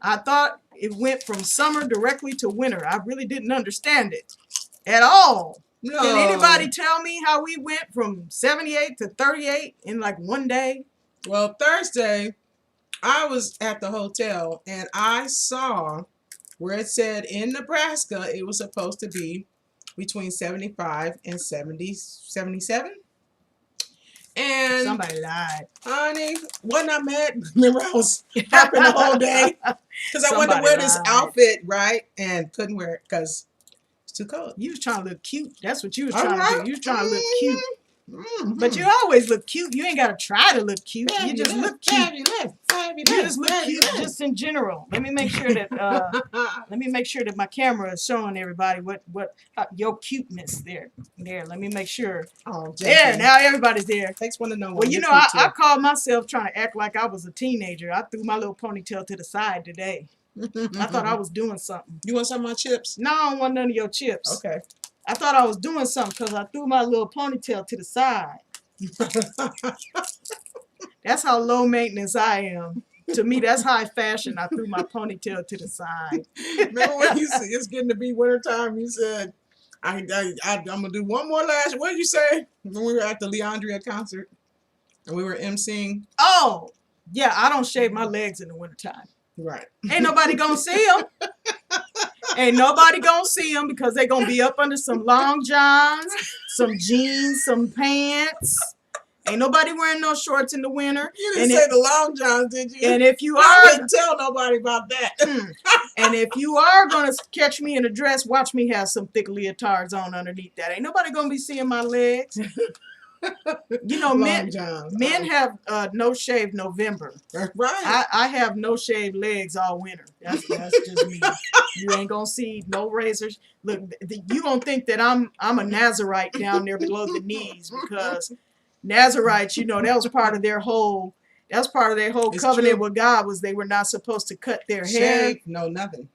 I thought it went from summer directly to winter. I really didn't understand it at all. No. Can anybody tell me how we went from 78 to 38 in like one day? Well, Thursday, I was at the hotel and I saw where it said in Nebraska it was supposed to be between 75 and 77. And Somebody lied. honey, wasn't I mad? Remember, I was happy the whole day because I wanted to wear this outfit, right? And couldn't wear it because it's too cold. You was trying to look cute. That's what you was trying to do. You was trying to look cute. Mm-hmm. But you always look cute. You ain't got to try to look cute. Fabulous, You just look cute. Fabulous, You just look cute just in general. Let me make sure that my camera is showing everybody what your cuteness there. There, let me make sure. Oh, there, now everybody's there. Takes one to know one. Well, you know, I called myself trying to act like I was a teenager. I threw my little ponytail to the side today. I thought I was doing something. You want some of my chips? No, I don't want none of your chips. Okay. I thought I was doing something because I threw my little ponytail to the side. That's how low maintenance I am. To me, that's high fashion. I threw my ponytail to the side. Remember when you said it's getting to be wintertime? You said, I'm going to do one more last. What did you say? When we were at the Leandria concert and we were emceeing. Oh, yeah, I don't shave my legs in the wintertime. Right. Ain't nobody going to see them. Ain't nobody gonna see them because they gonna be up under some long johns, some jeans, some pants. Ain't nobody wearing no shorts in the winter. You didn't say the long johns, did you? And if you I are, didn't tell nobody about that. And if you are gonna catch me in a dress, watch me have some thick leotards on underneath that. Ain't nobody gonna be seeing my legs. You know, men have no shave November. Right. I have no shaved legs all winter. That's just me. You ain't gonna see no razors. Look, you gonna think that I'm a Nazarite down there below the knees because Nazarites, you know, that was part of their whole. That's part of their whole covenant with God was they were not supposed to cut their hair. No, nothing.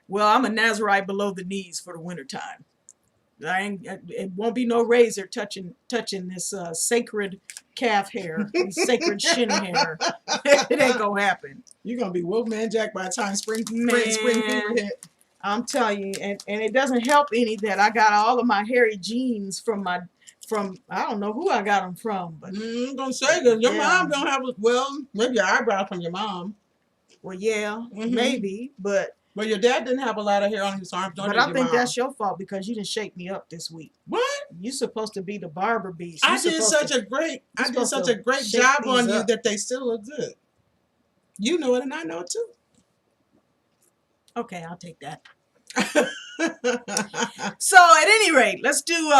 Well, I'm a Nazarite below the knees for the wintertime. It won't be no razor touching this sacred calf hair, sacred shin hair. It ain't gonna happen. You're gonna be Wolfman Jack by the time spring fever hit. I'm telling you, and it doesn't help any that I got all of my hairy jeans from I don't know who I got them from, but I'm gonna say that your mom don't have maybe your eyebrow from your mom. Well, yeah, maybe, but. Well, your dad didn't have a lot of hair on his arms. But I think that's your fault because you didn't shake me up this week. What? You're supposed to be the barber beast. I did such a great job on you that they still look good. You know it and I know it too. Okay, I'll take that. So at any rate, let's do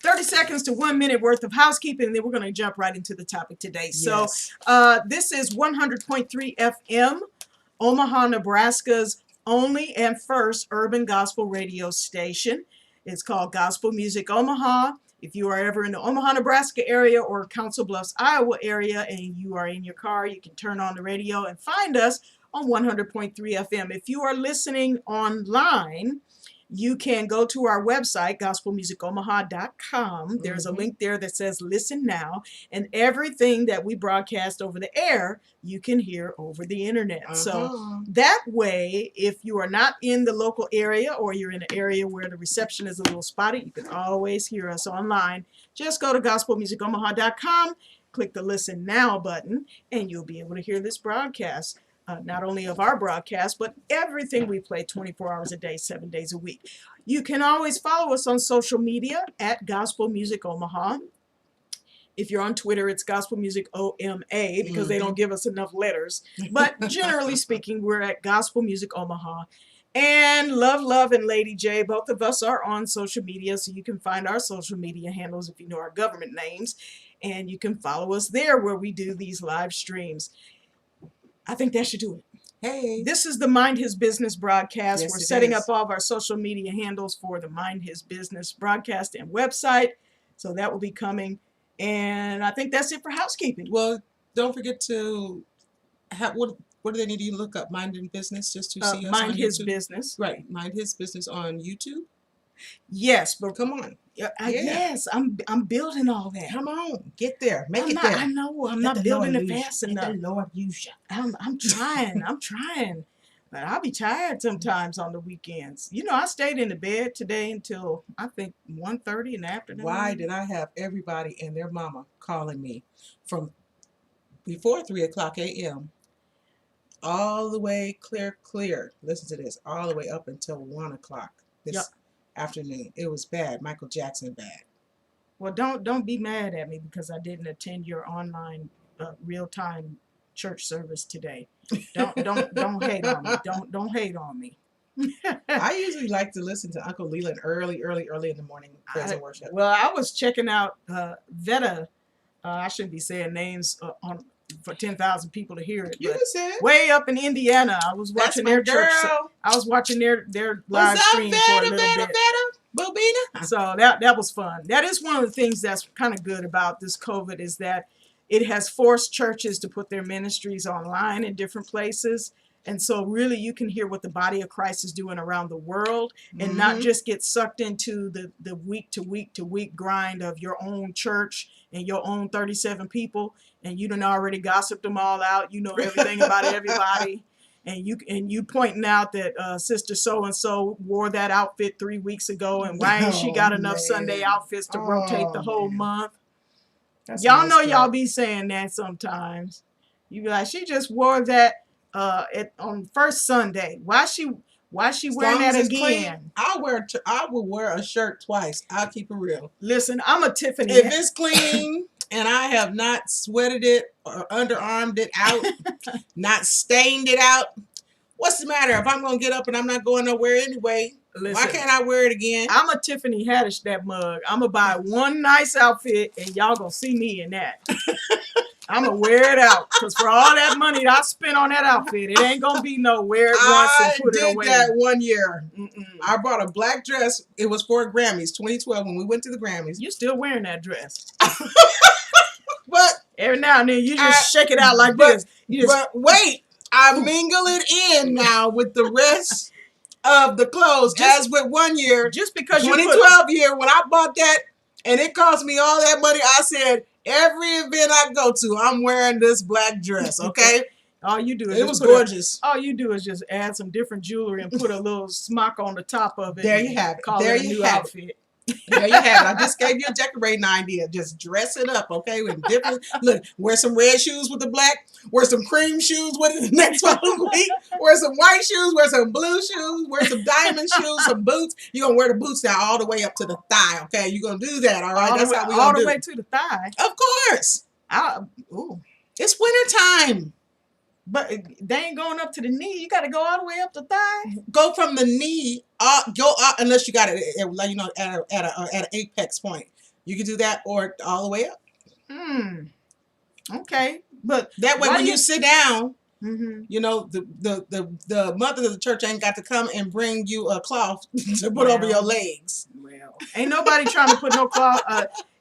30 seconds to 1 minute worth of housekeeping, and then we're going to jump right into the topic today. Yes. So this is 100.3 FM. Omaha, Nebraska's only and first urban gospel radio station. It's called Gospel Music Omaha. If you are ever in the Omaha, Nebraska area or Council Bluffs, Iowa area, and you are in your car, you can turn on the radio and find us on 100.3 FM. If you are listening online, you can go to our website, gospelmusicomaha.com. There's a link there that says listen now, and everything that we broadcast over the air, you can hear over the internet. So that way, if you are not in the local area or you're in an area where the reception is a little spotty, you can always hear us online. Just go to gospelmusicomaha.com, click the listen now button, and you'll be able to hear this broadcast. Not only of our broadcast, but everything we play 24 hours a day, 7 days a week. You can always follow us on social media at Gospel Music Omaha. If you're on Twitter, it's Gospel Music OMA because they don't give us enough letters. But generally speaking, we're at Gospel Music Omaha. And LuvLuv and Lady J, both of us are on social media, so you can find our social media handles if you know our government names. And you can follow us there where we do these live streams. I think that should do it. Hey. This is the Mind His Business broadcast. Yes, we're setting up all of our social media handles for the Mind His Business broadcast and website. So that will be coming. And I think that's it for housekeeping. Well, don't forget to what do they need to look up? Mind in Business just to see us Mind on His YouTube? Business. Right. Mind His Business on YouTube. Yes, but Come on. Yeah. yes, I'm building all that. Come on. Get there. Make I'm it not, there. I know I'm Let not the building Lord it use fast you. enough. Let the Lord use you. I'm trying. I'm trying. But I'll be tired sometimes on the weekends. You know, I stayed in the bed today until I think 1:30 in the afternoon. Why did I have everybody and their mama calling me from before 3:00 a.m. all the way clear. Listen to this, all the way up until 1:00 this Yep. afternoon. It was bad. Michael Jackson bad. Well, don't be mad at me because I didn't attend your online real-time church service today. Don't hate on me. Don't hate on me. I usually like to listen to Uncle Leland early in the morning praise and worship. Well, I was checking out Veta. I shouldn't be saying names on for 10,000 people to hear it. You But can say it. way up in Indiana, I was watching their church. I was watching their live stream for a little bit. Bobina? So that was fun. That is one of the things that's kind of good about this COVID is that it has forced churches to put their ministries online in different places. And so really you can hear what the body of Christ is doing around the world and not just get sucked into the week to week to week grind of your own church and your own 37 people. And you done already gossiped them all out. You know everything about everybody. And you pointing out that sister so and so wore that outfit 3 weeks ago, and why ain't she got enough Sunday outfits to rotate the whole month? Y'all know y'all be saying that sometimes. You be like, she just wore that on first Sunday. Why she wearing that again? I will wear a shirt twice. I'll keep it real. Listen, I'm a Tiffany. If it's clean and I have not sweated it or underarmed it out, not stained it out, what's the matter? If I'm going to get up and I'm not going nowhere anyway, why can't I wear it again? I'm a Tiffany Haddish that mug. I'm going to buy one nice outfit and y'all going to see me in that. I'm going to wear it out because for all that money that I spent on that outfit, it ain't going to be no wear it once and put it away. I did that one year. I bought a black dress. It was for Grammys, 2012 when we went to the Grammys. You still wearing that dress. But every now and then you just shake it out like this. But wait, I mingle it in now with the rest of the clothes. As with one year, just because 2012 year when I bought that and it cost me all that money, I said every event I go to, I'm wearing this black dress. Okay. All you do is it was gorgeous. All you do is just add some different jewelry and put a little smock on the top of it. There you have it. Call it a new outfit. There you have it. I just gave you a decorating idea. Just dress it up, okay? With different look. Wear some red shoes with the black. Wear some cream shoes with it the next following week. Wear some white shoes. Wear some blue shoes. Wear some diamond shoes. Some boots. You're gonna wear the boots now all the way up to the thigh, okay? You're gonna do that, all right? That's how we gonna do it. All the way to the thigh. Of course. It's winter time. But they ain't going up to the knee. You got to go all the way up the thigh. Go from the knee, go up unless you got it, you know, at an apex point. You can do that or all the way up. Okay, but that way when you sit down, you know, the mother of the church ain't got to come and bring you a cloth to put over your legs. Well, ain't nobody trying to put no cloth.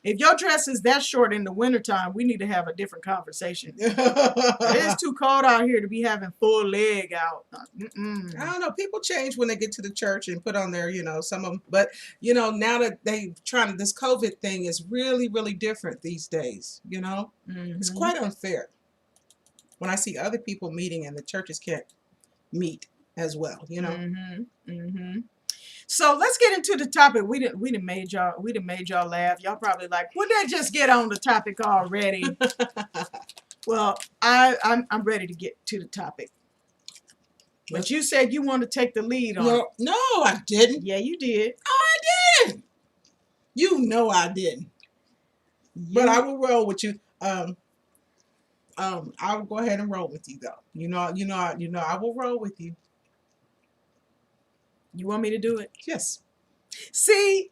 If your dress is that short in the wintertime, we need to have a different conversation. It's too cold out here to be having full leg out. I don't know. People change when they get to the church and put on their, you know, some of them. But, you know, now that they trying this COVID thing is really, really different these days, you know. It's quite unfair when I see other people meeting and the churches can't meet as well, you know. So let's get into the topic. We didn't made y'all laugh. Y'all probably like, would they just get on the topic already? Well, I'm ready to get to the topic. But you said you want to take the lead on it. No, I didn't. Yeah, you did. Oh, I didn't. You know I didn't. But I will roll with you. I will go ahead and roll with you though. You know, I will roll with you. You want me to do it? Yes. See,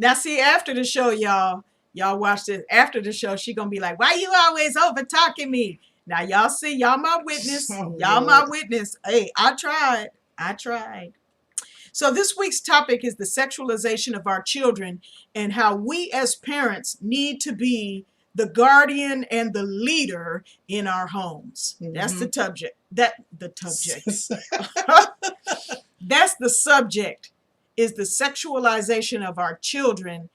after the show, y'all watch this. After the show, she gonna be like, "Why you always over talking me?" Now y'all see, y'all my witness. My witness. Hey, I tried. So this week's topic is the sexualization of our children and how we as parents need to be the guardian and the leader in our homes. That's the subject. That's the subject. is the sexualization of our children,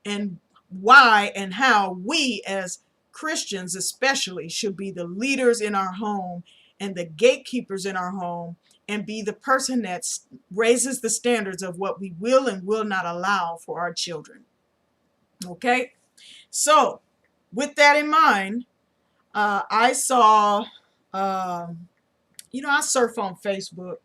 and why and how we as Christians especially should be the leaders in our home and the gatekeepers in our home, and be the person that raises the standards of what we will and will not allow for our children. Okay, so with that in mind, I saw, I surf on Facebook,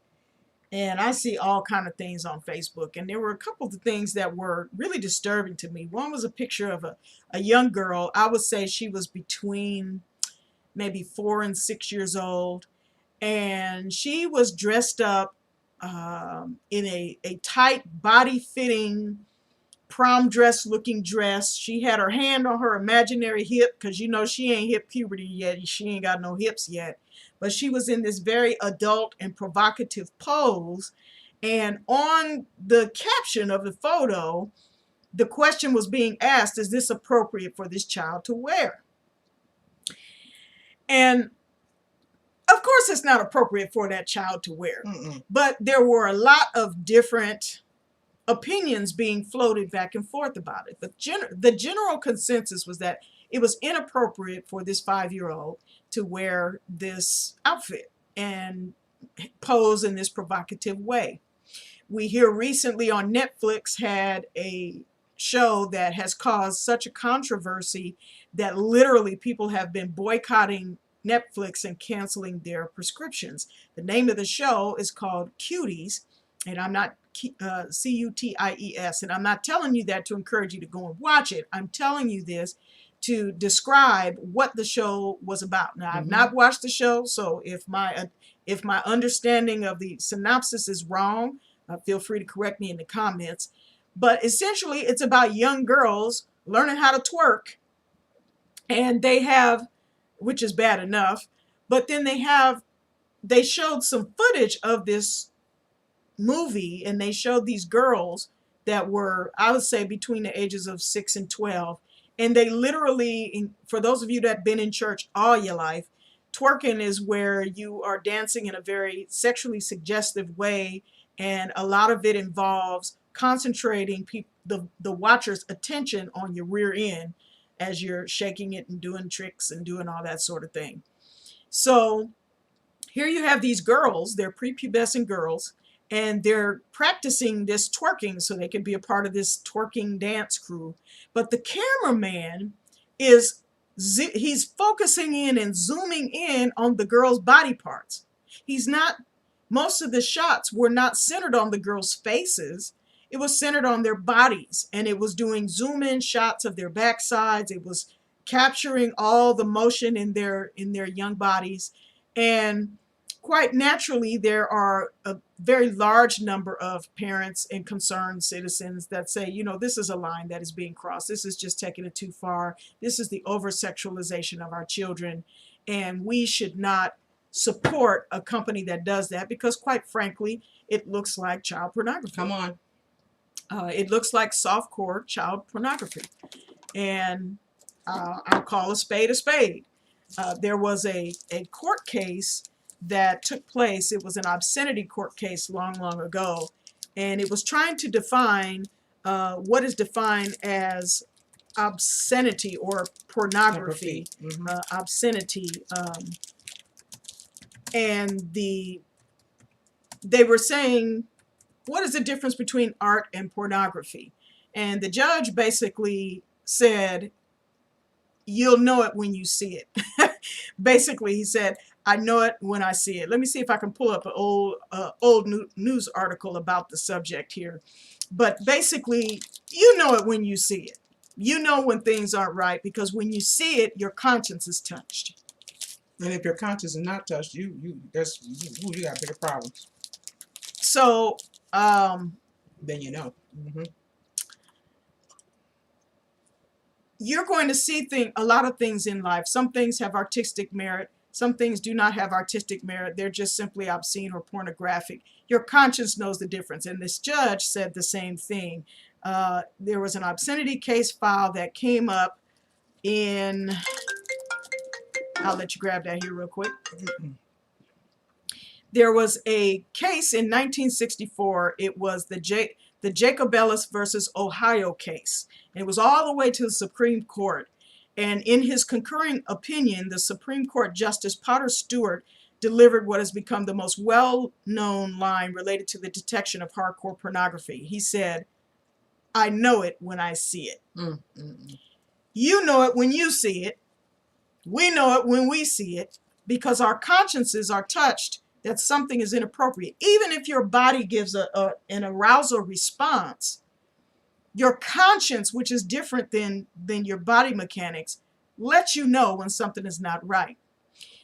and I see all kind of things on Facebook, and there were a couple of things that were really disturbing to me. One was a picture of a young girl. I would say she was between maybe 4 and 6 years old, and she was dressed up in a tight body-fitting prom dress looking dress. She had her hand on her imaginary hip, because she ain't hit puberty yet. She ain't got no hips yet. But she was in this very adult and provocative pose. And on the caption of the photo, the question was being asked, is this appropriate for this child to wear? And of course it's not appropriate for that child to wear. But there were a lot of different opinions being floated back and forth about it. But the general consensus was that it was inappropriate for this 5-year-old to wear this outfit and pose in this provocative way. We here recently on Netflix had a show that has caused such a controversy that literally people have been boycotting Netflix and canceling their prescriptions. The name of the show is called Cuties, and I'm not Cuties, and I'm not telling you that to encourage you to go and watch it. I'm telling you this to describe what the show was about. Now, I've not watched the show, so if my understanding of the synopsis is wrong, feel free to correct me in the comments. But essentially, it's about young girls learning how to twerk, and they have, which is bad enough, but then they showed some footage of this movie, and they showed these girls that were, I would say, between the ages of 6 and 12, and they literally, for those of you that have been in church all your life, twerking is where you are dancing in a very sexually suggestive way, and a lot of it involves concentrating the watcher's attention on your rear end as you're shaking it and doing tricks and doing all that sort of thing. So here you have these girls, they're prepubescent girls, and they're practicing this twerking so they can be a part of this twerking dance crew. But the cameraman he's focusing in and zooming in on the girls' body parts. Most of the shots were not centered on the girls' faces. It was centered on their bodies, and it was doing zoom in shots of their backsides. It was capturing all the motion in their young bodies. And quite naturally, there are a very large number of parents and concerned citizens that say, this is a line that is being crossed. This is just taking it too far. This is the over-sexualization of our children, and we should not support a company that does that, because quite frankly, it looks like child pornography. Come on. It looks like softcore child pornography. And I'll call a spade a spade. There was a court case that took place. It was an obscenity court case long ago, and it was trying to define what is defined as obscenity or pornography. Obscenity, and they were saying, what is the difference between art and pornography? And the judge basically said, you'll know it when you see it. Basically, he said, I know it when I see it. Let me see if I can pull up an old news article about the subject here. But basically, you know it when you see it. You know when things aren't right, because when you see it, your conscience is touched. And if your conscience is not touched, you got bigger problems. So then you know. You're going to see a lot of things in life. Some things have artistic merit. Some things do not have artistic merit. They're just simply obscene or pornographic. Your conscience knows the difference. And this judge said the same thing. There was an obscenity case file that came up in, I'll let you grab that here real quick. There was a case in 1964. It was the the Jacob Ellis versus Ohio case. It was all the way to the Supreme Court. And in his concurring opinion, the Supreme Court Justice Potter Stewart delivered what has become the most well-known line related to the detection of hardcore pornography. He said, "I know it when I see it." You know it when you see it. We know it when we see it, because our consciences are touched that something is inappropriate. Even if your body gives an arousal response, your conscience, which is different than your body mechanics, lets you know when something is not right.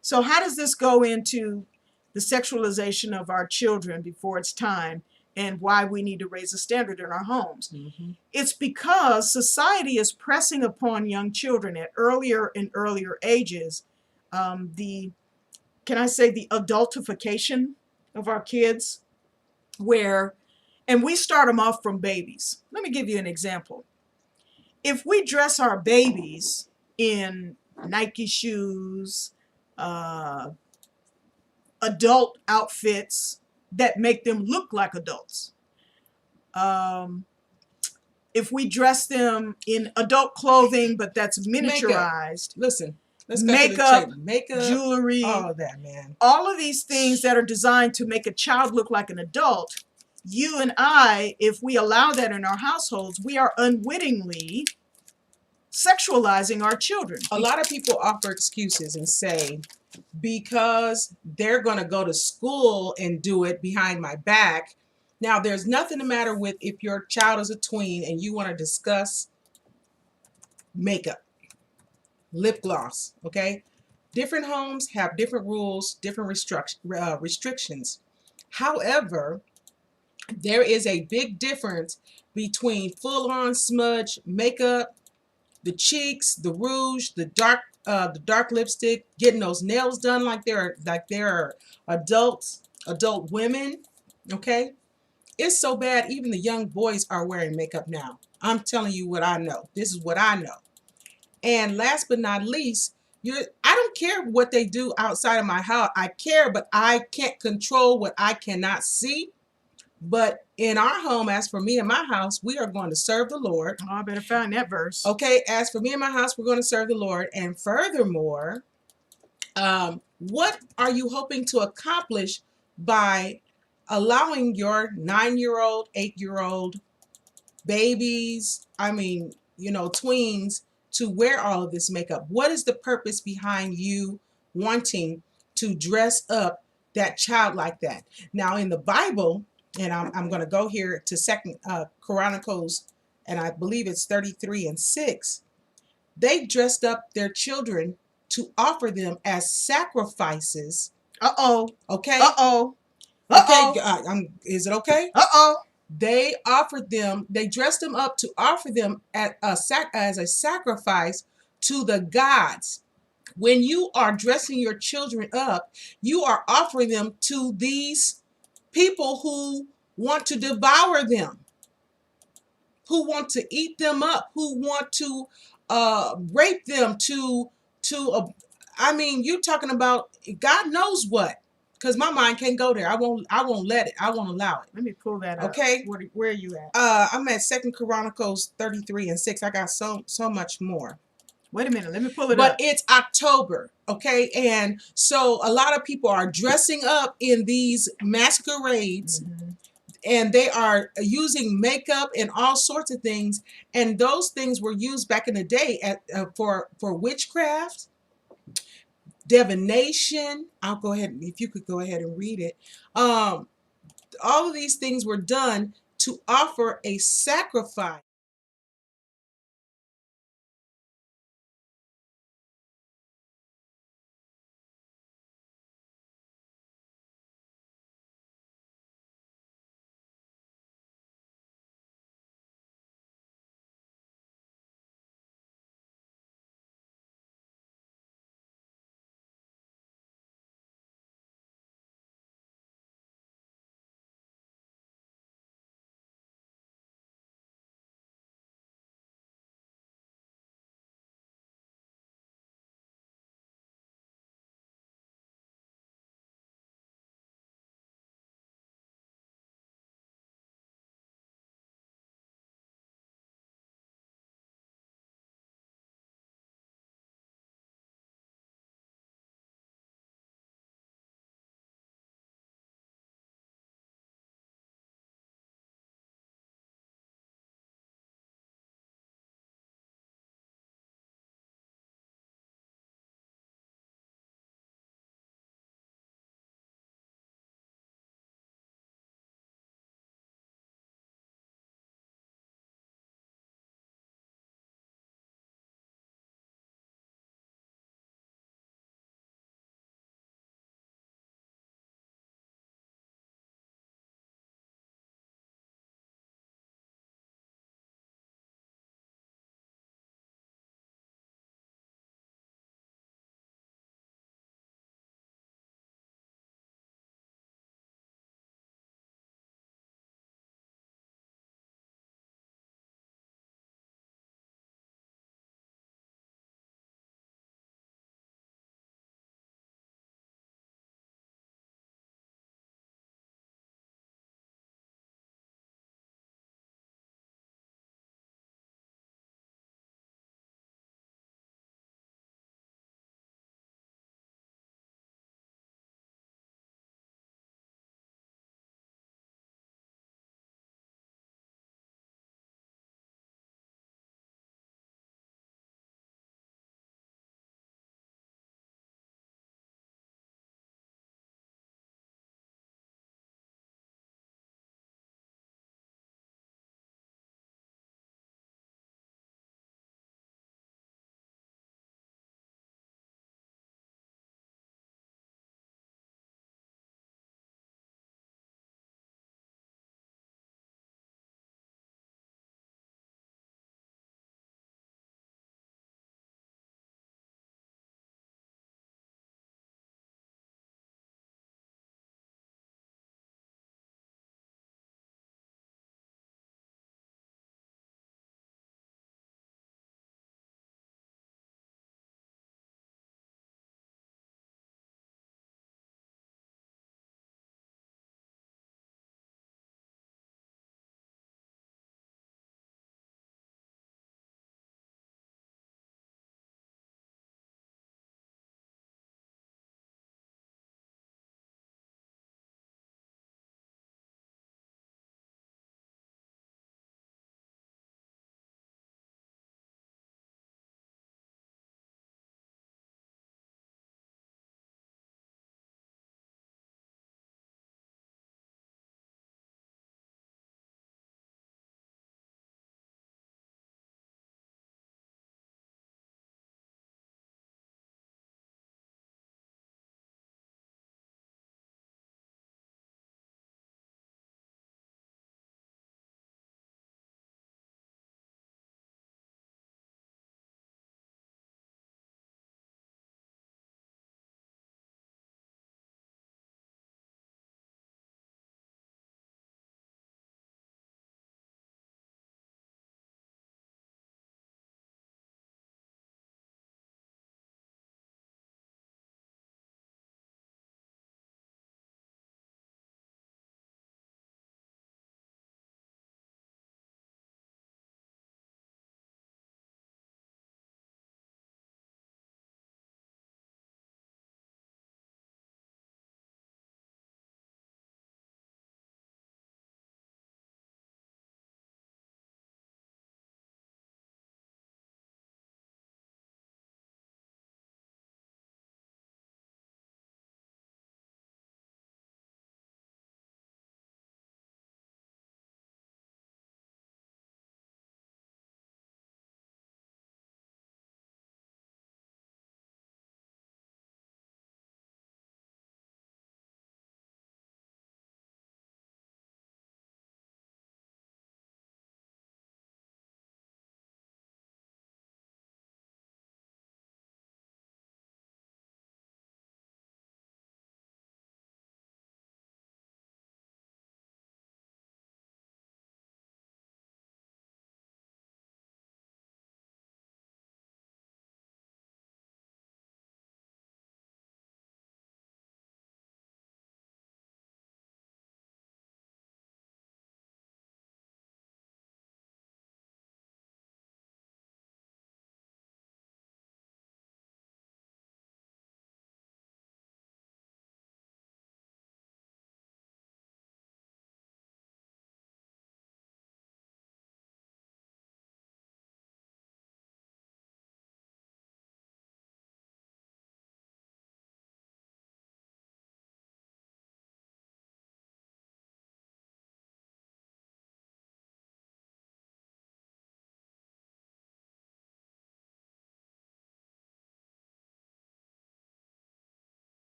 So how does this go into the sexualization of our children before it's time, and why we need to raise a standard in our homes? It's because society is pressing upon young children at earlier and earlier ages the adultification of our kids, and we start them off from babies. Let me give you an example. If we dress our babies in Nike shoes, adult outfits that make them look like adults, if we dress them in adult clothing but that's miniaturized, listen, let's makeup, makeup, jewelry, all of that, man. All of these things that are designed to make a child look like an adult, you and I, if we allow that in our households, we are unwittingly sexualizing our children. A lot of people offer excuses and say, because they're going to go to school and do it behind my back. Now, there's nothing the matter with if your child is a tween and you want to discuss makeup, lip gloss, okay? Different homes have different rules, different restrictions. However, there is a big difference between full-on smudge makeup, the cheeks, the rouge, the dark lipstick, getting those nails done like they're adult women, okay? It's so bad even the young boys are wearing makeup now. I'm telling you what I know. This is what I know. And last but not least, I don't care what they do outside of my house. I care, but I can't control what I cannot see. But in our home, as for me and my house, we are going to serve the Lord. Oh, I better find that verse. Okay, as for me and my house, we're going to serve the Lord. And furthermore, what are you hoping to accomplish by allowing your 9-year-old, 8-year-old babies, tweens, to wear all of this makeup? What is the purpose behind you wanting to dress up that child like that? Now, in the Bible, and I'm going to go here to Second Chronicles, and I believe it's 33:6. They dressed up their children to offer them as sacrifices. Okay. Okay. Is it okay? They dressed them up to offer them as a sacrifice to the gods. When you are dressing your children up, you are offering them to these people who want to devour them, who want to eat them up, who want to rape them, you're talking about God knows what. Because my mind can't go there. I won't let it. I won't allow it. Let me pull that up. Okay. Where are you at? I'm at 2 Chronicles 33:6. I got so much more. Wait a minute. Let me pull it up. But it's October, okay? And so a lot of people are dressing up in these masquerades, and they are using makeup and all sorts of things. And those things were used back in the day for witchcraft, divination. I'll go ahead, if you could go ahead and read it. All of these things were done to offer a sacrifice.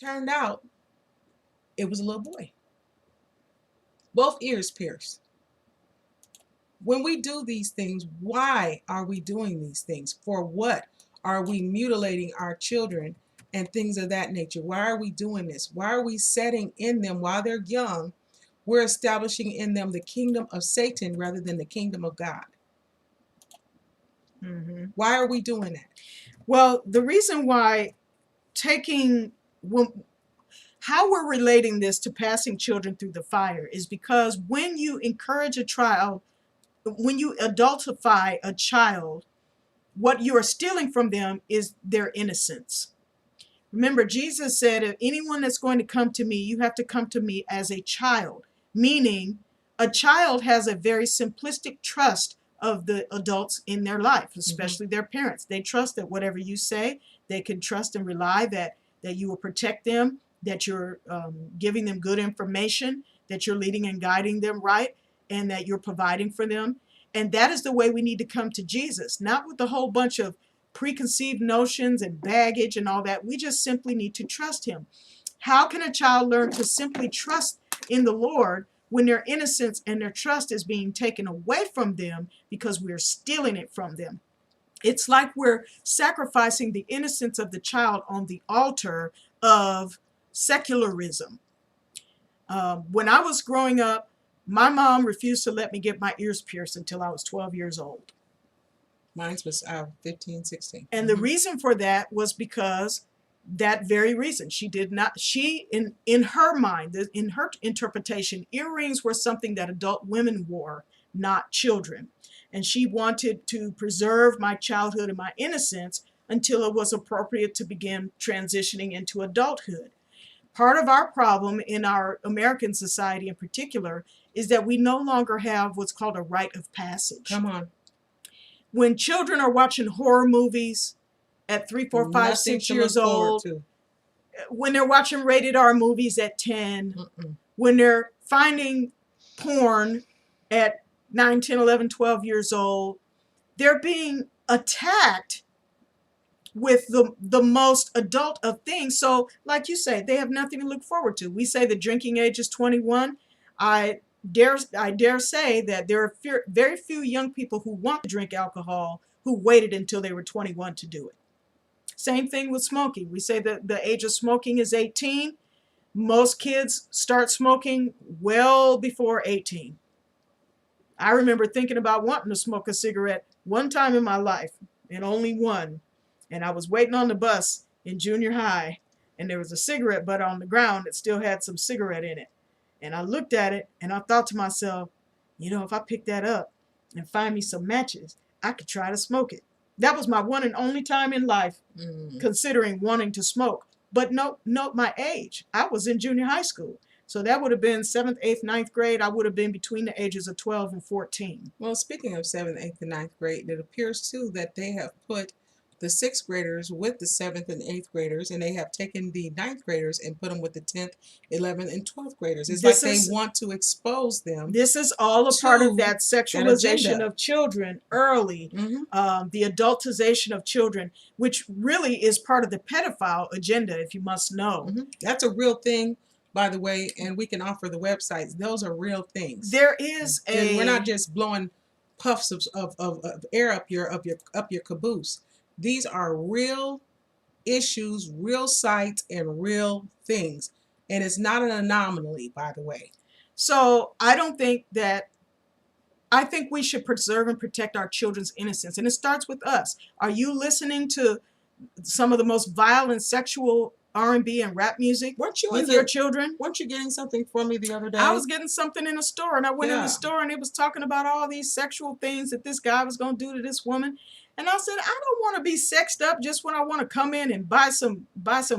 Turned out it was a little boy. Both ears pierced. When we do these things, why are we doing these things? For what are we mutilating our children and things of that nature? Why are we doing this? Why are we setting in them while they're young? We're establishing in them the kingdom of Satan rather than the kingdom of God. Mm-hmm. Why are we doing that? Well, the reason why how we're relating this to passing children through the fire is because when you encourage a child, when you adultify a child, what you are stealing from them is their innocence. Remember, Jesus said, if anyone that's going to come to me, you have to come to me as a child, meaning a child has a very simplistic trust of the adults in their life, especially their parents. They trust that whatever you say, they can trust and rely that you will protect them, that you're giving them good information, that you're leading and guiding them right, and that you're providing for them. And that is the way we need to come to Jesus, not with a whole bunch of preconceived notions and baggage and all that. We just simply need to trust him. How can a child learn to simply trust in the Lord when their innocence and their trust is being taken away from them because we're stealing it from them? It's like we're sacrificing the innocence of the child on the altar of secularism. When I was growing up, my mom refused to let me get my ears pierced until I was 12 years old. Mine was 15, 16. And the reason for that was because that very reason. She did not, in her mind, in her interpretation, earrings were something that adult women wore, not children. And she wanted to preserve my childhood and my innocence until it was appropriate to begin transitioning into adulthood. Part of our problem in our American society in particular is that we no longer have what's called a rite of passage. Come on. When children are watching horror movies at 3, 4, 5, 6 years old, when they're watching rated R movies at 10, when they're finding porn at 9, 10, 11, 12 years old, they're being attacked with the most adult of things. So like you say, they have nothing to look forward to. We say the drinking age is 21. I dare say that there are very few young people who want to drink alcohol who waited until they were 21 to do it. Same thing with smoking. We say that the age of smoking is 18. Most kids start smoking well before 18. I remember thinking about wanting to smoke a cigarette one time in my life, and only one. And I was waiting on the bus in junior high, and there was a cigarette butt on the ground that still had some cigarette in it. And I looked at it, and I thought to myself, if I pick that up and find me some matches, I could try to smoke it. That was my one and only time in life considering wanting to smoke. But note my age. I was in junior high school. So that would have been 7th, 8th, 9th grade. I would have been between the ages of 12 and 14. Well, speaking of 7th, 8th, and 9th grade, it appears too that they have put the 6th graders with the 7th and 8th graders, and they have taken the 9th graders and put them with the 10th, 11th, and 12th graders. It's like they want to expose them. This is all a part of that sexualization of children early, the adultization of children, which really is part of the pedophile agenda, if you must know. That's a real thing, by the way, and we can offer the websites. Those are real things. There is and we're not just blowing puffs of air up your caboose. These are real issues, real sites, and real things. And it's not an anomaly, by the way. So I think we should preserve and protect our children's innocence. And it starts with us. Are you listening to some of the most violent sexual R&B and rap music with your children? Weren't you getting something for me the other day? I was getting something in a store, and I went in the store, and it was talking about all these sexual things that this guy was going to do to this woman. And I said, I don't want to be sexed up just when I want to come in and buy some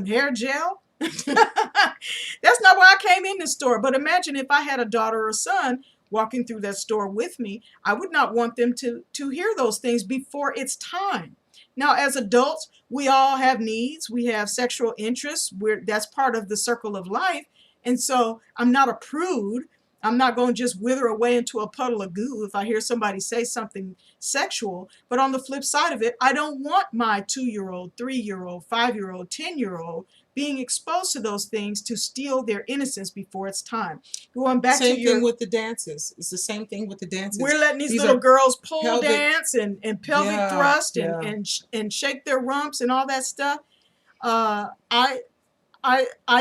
hair gel. That's not why I came in this store. But imagine if I had a daughter or son walking through that store with me, I would not want them to hear those things before it's time. Now, as adults, we all have needs. We have sexual interests. That's part of the circle of life. And so I'm not a prude. I'm not going to just wither away into a puddle of goo if I hear somebody say something sexual. But on the flip side of it, I don't want my 2-year-old, 3-year-old, 5-year-old, 10-year-old being exposed to those things to steal their innocence before it's time. Going back Same to your thing with the dances. It's the same thing with the dances. we're letting these These little are girls pole pelvic- dance and pelvic Yeah, thrust yeah. and shake their rumps and all that stuff. I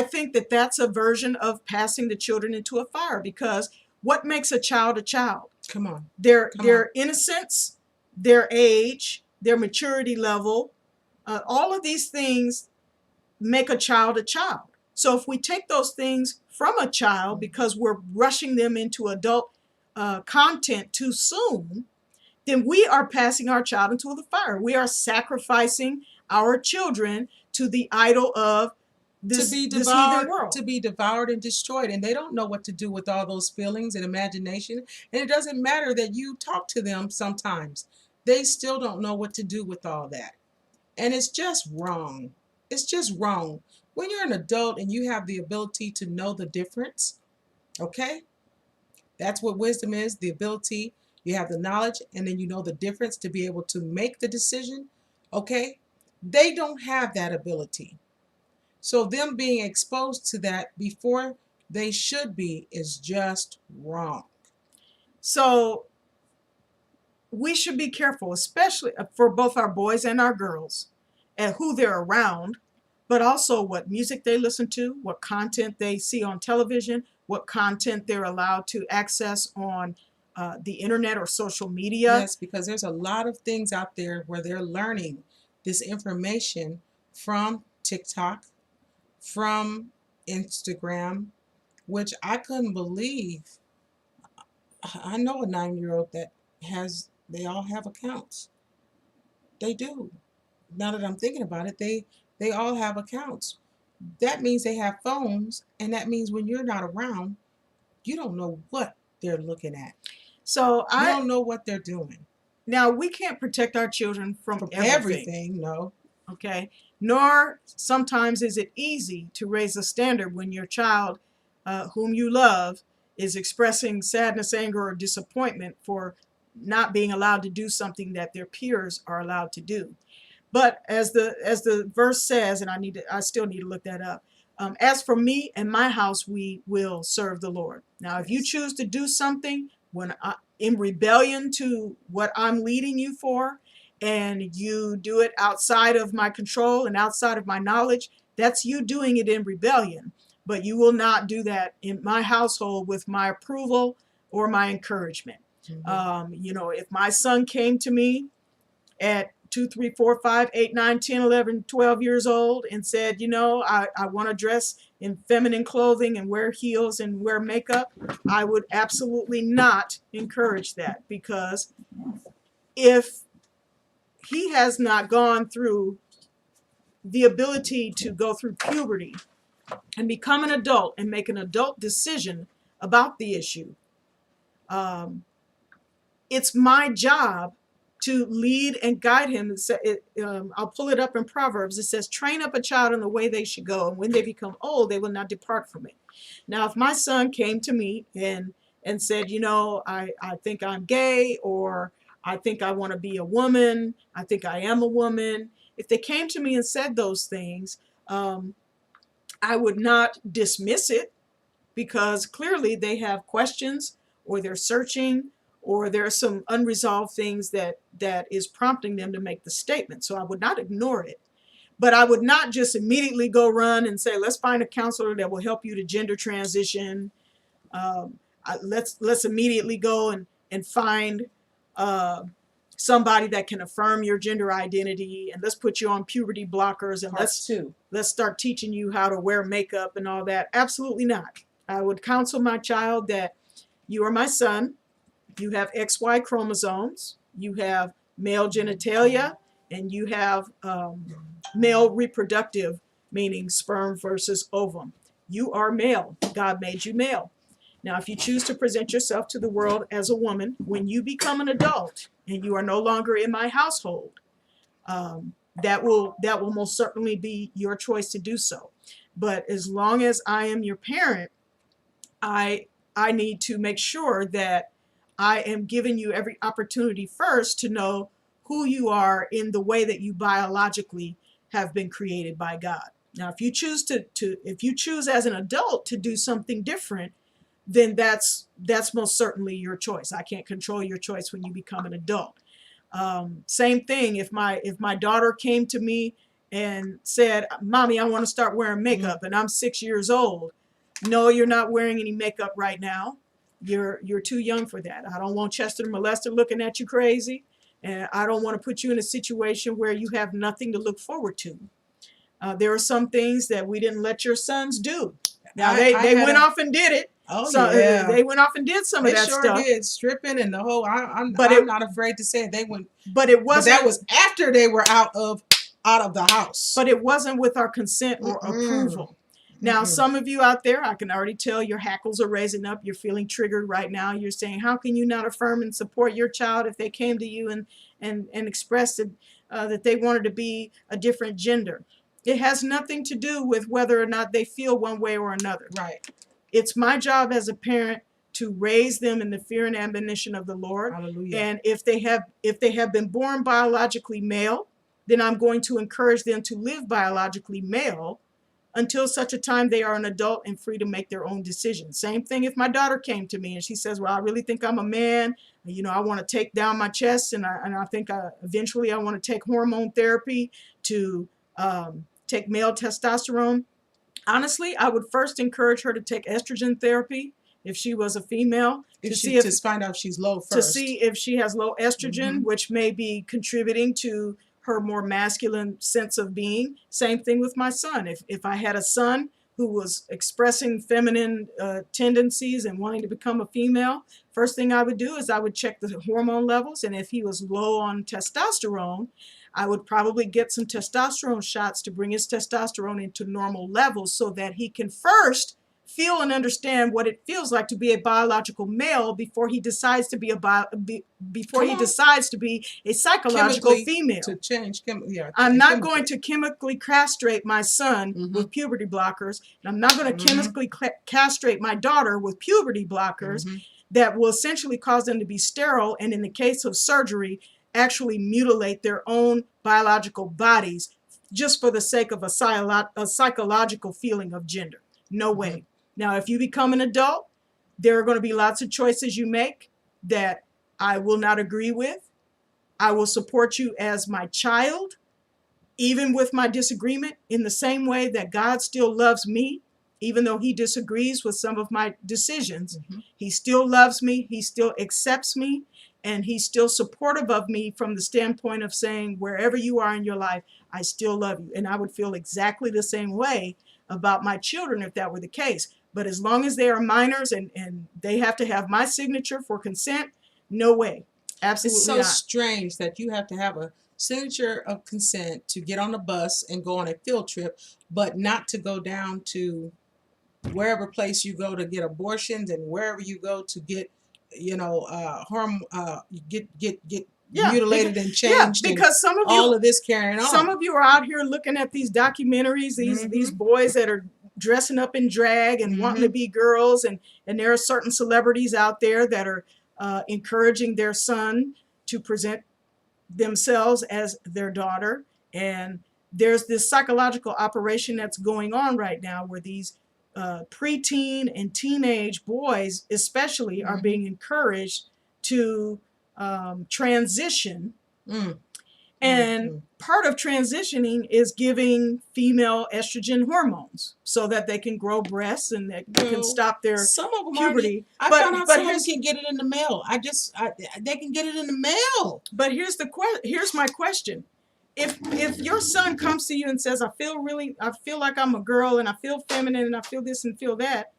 think that that's a version of passing the children into a fire, because what makes a child a child? Come on. Their innocence, their age, their maturity level, all of these things make a child a child. So if we take those things from a child because we're rushing them into adult content too soon, then we are passing our child into the fire. We are sacrificing our children to the idol of this heathen world. To be devoured and destroyed. And they don't know what to do with all those feelings and imagination. And it doesn't matter that you talk to them sometimes. They still don't know what to do with all that. And it's just wrong. It's just wrong. When you're an adult and you have the ability to know the difference, okay? That's what wisdom is, the ability. You have the knowledge, and then you know the difference to be able to make the decision, okay? They don't have that ability. So them being exposed to that before they should be is just wrong. So we should be careful, especially for both our boys and our girls, and who they're around, but also what music they listen to, what content they see on television, what content they're allowed to access on the internet or social media. Yes, because there's a lot of things out there where they're learning this information from TikTok, from Instagram, which I couldn't believe. I know a 9-year-old that they all have accounts. They do. Now that I'm thinking about it, they all have accounts. That means they have phones, and that means when you're not around, you don't know what they're looking at. So you don't know what they're doing. Now, we can't protect our children from everything, no. Okay? Nor sometimes is it easy to raise a standard when your child, whom you love, is expressing sadness, anger, or disappointment for not being allowed to do something that their peers are allowed to do. But as the verse says, and I still need to look that up. As for me and my house, we will serve the Lord. Now, if you choose to do something in rebellion to what I'm leading you for, and you do it outside of my control and outside of my knowledge, that's you doing it in rebellion. But you will not do that in my household with my approval or my encouragement. Mm-hmm. If my son came to me at 2, 3, 4, 5, 8, 9, 10, 11, 12 years old and said, I want to dress in feminine clothing and wear heels and wear makeup, I would absolutely not encourage that, because if he has not gone through the ability to go through puberty and become an adult and make an adult decision about the issue, it's my job to lead and guide him. I'll pull it up in Proverbs. It says, train up a child in the way they should go, and when they become old, they will not depart from it. Now, if my son came to me and said, I think I'm gay, or I think I want to be a woman, I think I am a woman. If they came to me and said those things, I would not dismiss it, because clearly they have questions, or they're searching, or there are some unresolved things that is prompting them to make the statement. So I would not ignore it. But I would not just immediately go run and say, let's find a counselor that will help you to gender transition. Let's immediately go and find somebody that can affirm your gender identity, and let's put you on puberty blockers, and let's start teaching you how to wear makeup and all that. Absolutely not. I would counsel my child that you are my son. You have XY chromosomes, you have male genitalia, and you have male reproductive, meaning sperm versus ovum. You are male. God made you male. Now, if you choose to present yourself to the world as a woman, when you become an adult and you are no longer in my household, that will most certainly be your choice to do so. But as long as I am your parent, I need to make sure that I am giving you every opportunity first to know who you are in the way that you biologically have been created by God. Now, if you choose if you choose as an adult to do something different, then that's most certainly your choice. I can't control your choice when you become an adult. Same thing. If my daughter came to me and said, "Mommy, I want to start wearing makeup," and I'm 6 years old, no, you're not wearing any makeup right now. You're too young for that. I don't want Chester the molester looking at you crazy, and I don't want to put you in a situation where you have nothing to look forward to. There are some things that we didn't let your sons do. Now they went off and did it. Oh, so yeah. They went off and did some of that stuff. stuff. They sure did, stripping and the whole. I'm not afraid to say it. They went. But it wasn't. But that was after they were out of the house. But it wasn't with our consent or approval. Now, some of you out there, I can already tell your hackles are raising up. You're feeling triggered right now. You're saying, how can you not affirm and support your child if they came to you and expressed that they wanted to be a different gender? It has nothing to do with whether or not they feel one way or another. Right. It's my job as a parent to raise them in the fear and admonition of the Lord. Hallelujah. And if they have been born biologically male, then I'm going to encourage them to live biologically male until such a time they are an adult and free to make their own decisions. Same thing if my daughter came to me and she says, well, I really think I'm a man. You know, I want to take down my chest, and I think eventually I want to take hormone therapy to take male testosterone. Honestly, I would first encourage her to take estrogen therapy if she was a female, to find out if she's low first. To see if she has low estrogen, which may be contributing to her more masculine sense of being. Same thing with my son. If I had a son who was expressing feminine tendencies and wanting to become a female, first thing I would do is I would check the hormone levels. And if he was low on testosterone, I would probably get some testosterone shots to bring his testosterone into normal levels so that he can first feel and understand what it feels like to be a biological male before he decides to be a psychological female. To change, I'm not going to chemically castrate my son with puberty blockers, and I'm not going to chemically castrate my daughter with puberty blockers that will essentially cause them to be sterile, and in the case of surgery, actually mutilate their own biological bodies just for the sake of a psychological feeling of gender. No way. Now, if you become an adult, there are going to be lots of choices you make that I will not agree with. I will support you as my child, even with my disagreement, in the same way that God still loves me, even though he disagrees with some of my decisions. He still loves me. He still accepts me. And he's still supportive of me from the standpoint of saying, wherever you are in your life, I still love you. And I would feel exactly the same way about my children if that were the case. But as long as they are minors and they have to have my signature for consent, no way. Absolutely It's so not. strange that you have to have a signature of consent to get on a bus and go on a field trip, but not to go down to wherever place you go to get abortions and wherever you go to get, get mutilated and changed. Yeah, because some of you, all of this carrying on. Some of you are out here looking at these documentaries, these boys that are dressing up in drag and wanting to be girls, and there are certain celebrities out there that are encouraging their son to present themselves as their daughter. And there's this psychological operation that's going on right now where these preteen and teenage boys especially are being encouraged to transition. And part of transitioning is giving female estrogen hormones so that they can grow breasts and they can stop their puberty. I found out some of them can get it in the mail. They can get it in the mail. But here's my question. If your son comes to you and says, I feel like I'm a girl and I feel feminine and I feel this and feel that,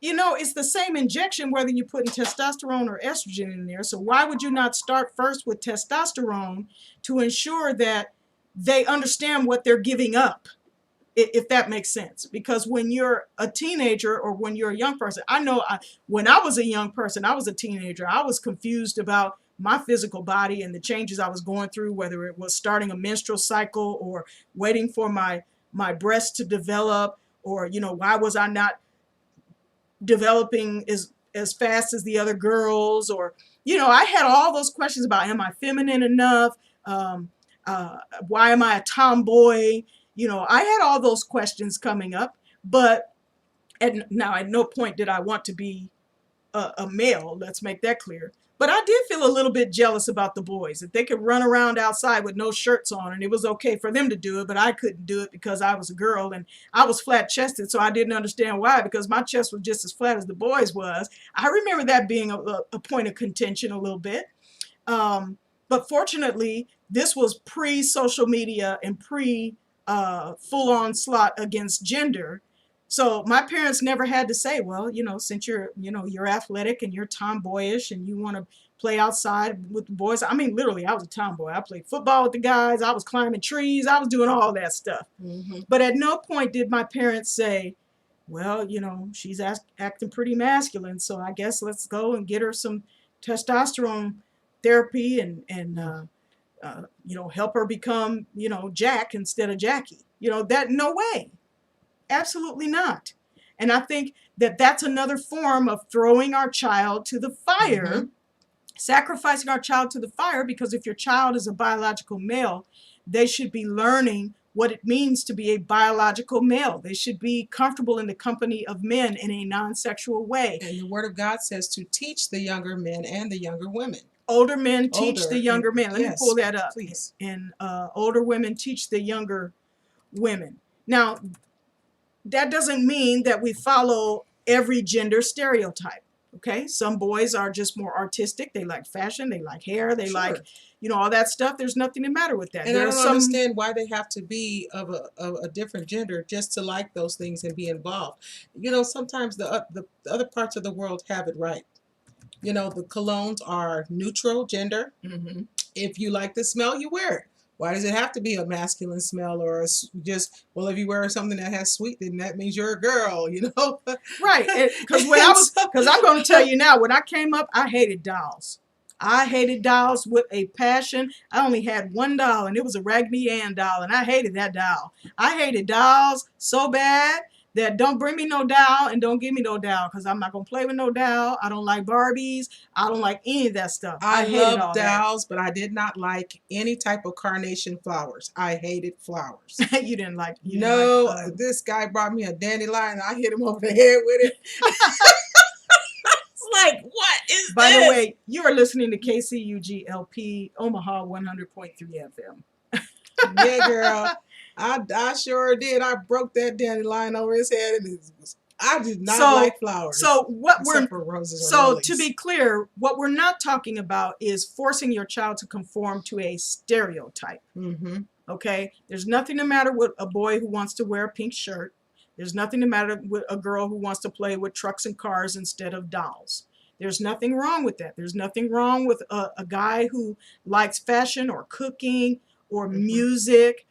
it's the same injection whether you're putting testosterone or estrogen in there. So why would you not start first with testosterone to ensure that they understand what they're giving up, if that makes sense? Because when you're a teenager or when you're a young person, I know when I was a young person, I was a teenager, I was confused about my physical body and the changes I was going through, whether it was starting a menstrual cycle or waiting for my breasts to develop, or, why was I not developing as fast as the other girls, or I had all those questions about, am I feminine enough, why am I a tomboy, I had all those questions coming up, but now at no point did I want to be a male. Let's make that clear. But I did feel a little bit jealous about the boys, that they could run around outside with no shirts on, and it was okay for them to do it, but I couldn't do it because I was a girl and I was flat chested, so I didn't understand why, because my chest was just as flat as the boys was. I remember that being a point of contention a little bit. But fortunately, this was pre-social media and pre full-on slot against gender. So my parents never had to say, well, since you're athletic and you're tomboyish and you want to play outside with the boys. I mean, literally, I was a tomboy. I played football with the guys. I was climbing trees. I was doing all that stuff. Mm-hmm. But at no point did my parents say, well, she's acting pretty masculine, so I guess let's go and get her some testosterone therapy and help her become, Jack instead of Jackie. That, no way. Absolutely not. And I think that that's another form of throwing our child to the fire, mm-hmm. sacrificing our child to the fire, because if your child is a biological male, they should be learning what it means to be a biological male. They should be comfortable in the company of men in a non-sexual way. And the Word of God says to teach the younger men and the younger women. Older men teach the younger men. Let me pull that up. Please. And older women teach the younger women. Now, that doesn't mean that we follow every gender stereotype, okay? Some boys are just more artistic. They like fashion. They like hair. They like, all that stuff. There's nothing the matter with that. And I don't understand why they have to be of a different gender just to like those things and be involved. Sometimes the other parts of the world have it right. The colognes are neutral gender. Mm-hmm. If you like the smell, you wear it. Why does it have to be a masculine smell or if you wear something that has sweet, then that means you're a girl, Right. Because I'm going to tell you now, when I came up, I hated dolls. I hated dolls with a passion. I only had one doll, and it was a Raggedy Ann doll, and I hated that doll. I hated dolls so bad that don't bring me no doll and don't give me no doll, because I'm not going to play with no doll. I don't like Barbies. I don't like any of that stuff. I love dolls, but I did not like any type of carnation flowers. I hated flowers. You didn't like? This guy brought me a dandelion, and I hit him over the head with it. It's like, what is this? By the way, you are listening to KCUGLP Omaha 100.3 FM. Yeah, girl. I sure did. I broke that dandelion over his head, and I did not like flowers. To be clear, what we're not talking about is forcing your child to conform to a stereotype. Mm-hmm. Okay? There's nothing the matter with a boy who wants to wear a pink shirt. There's nothing the matter with a girl who wants to play with trucks and cars instead of dolls. There's nothing wrong with that. There's nothing wrong with a guy who likes fashion or cooking or mm-hmm. music.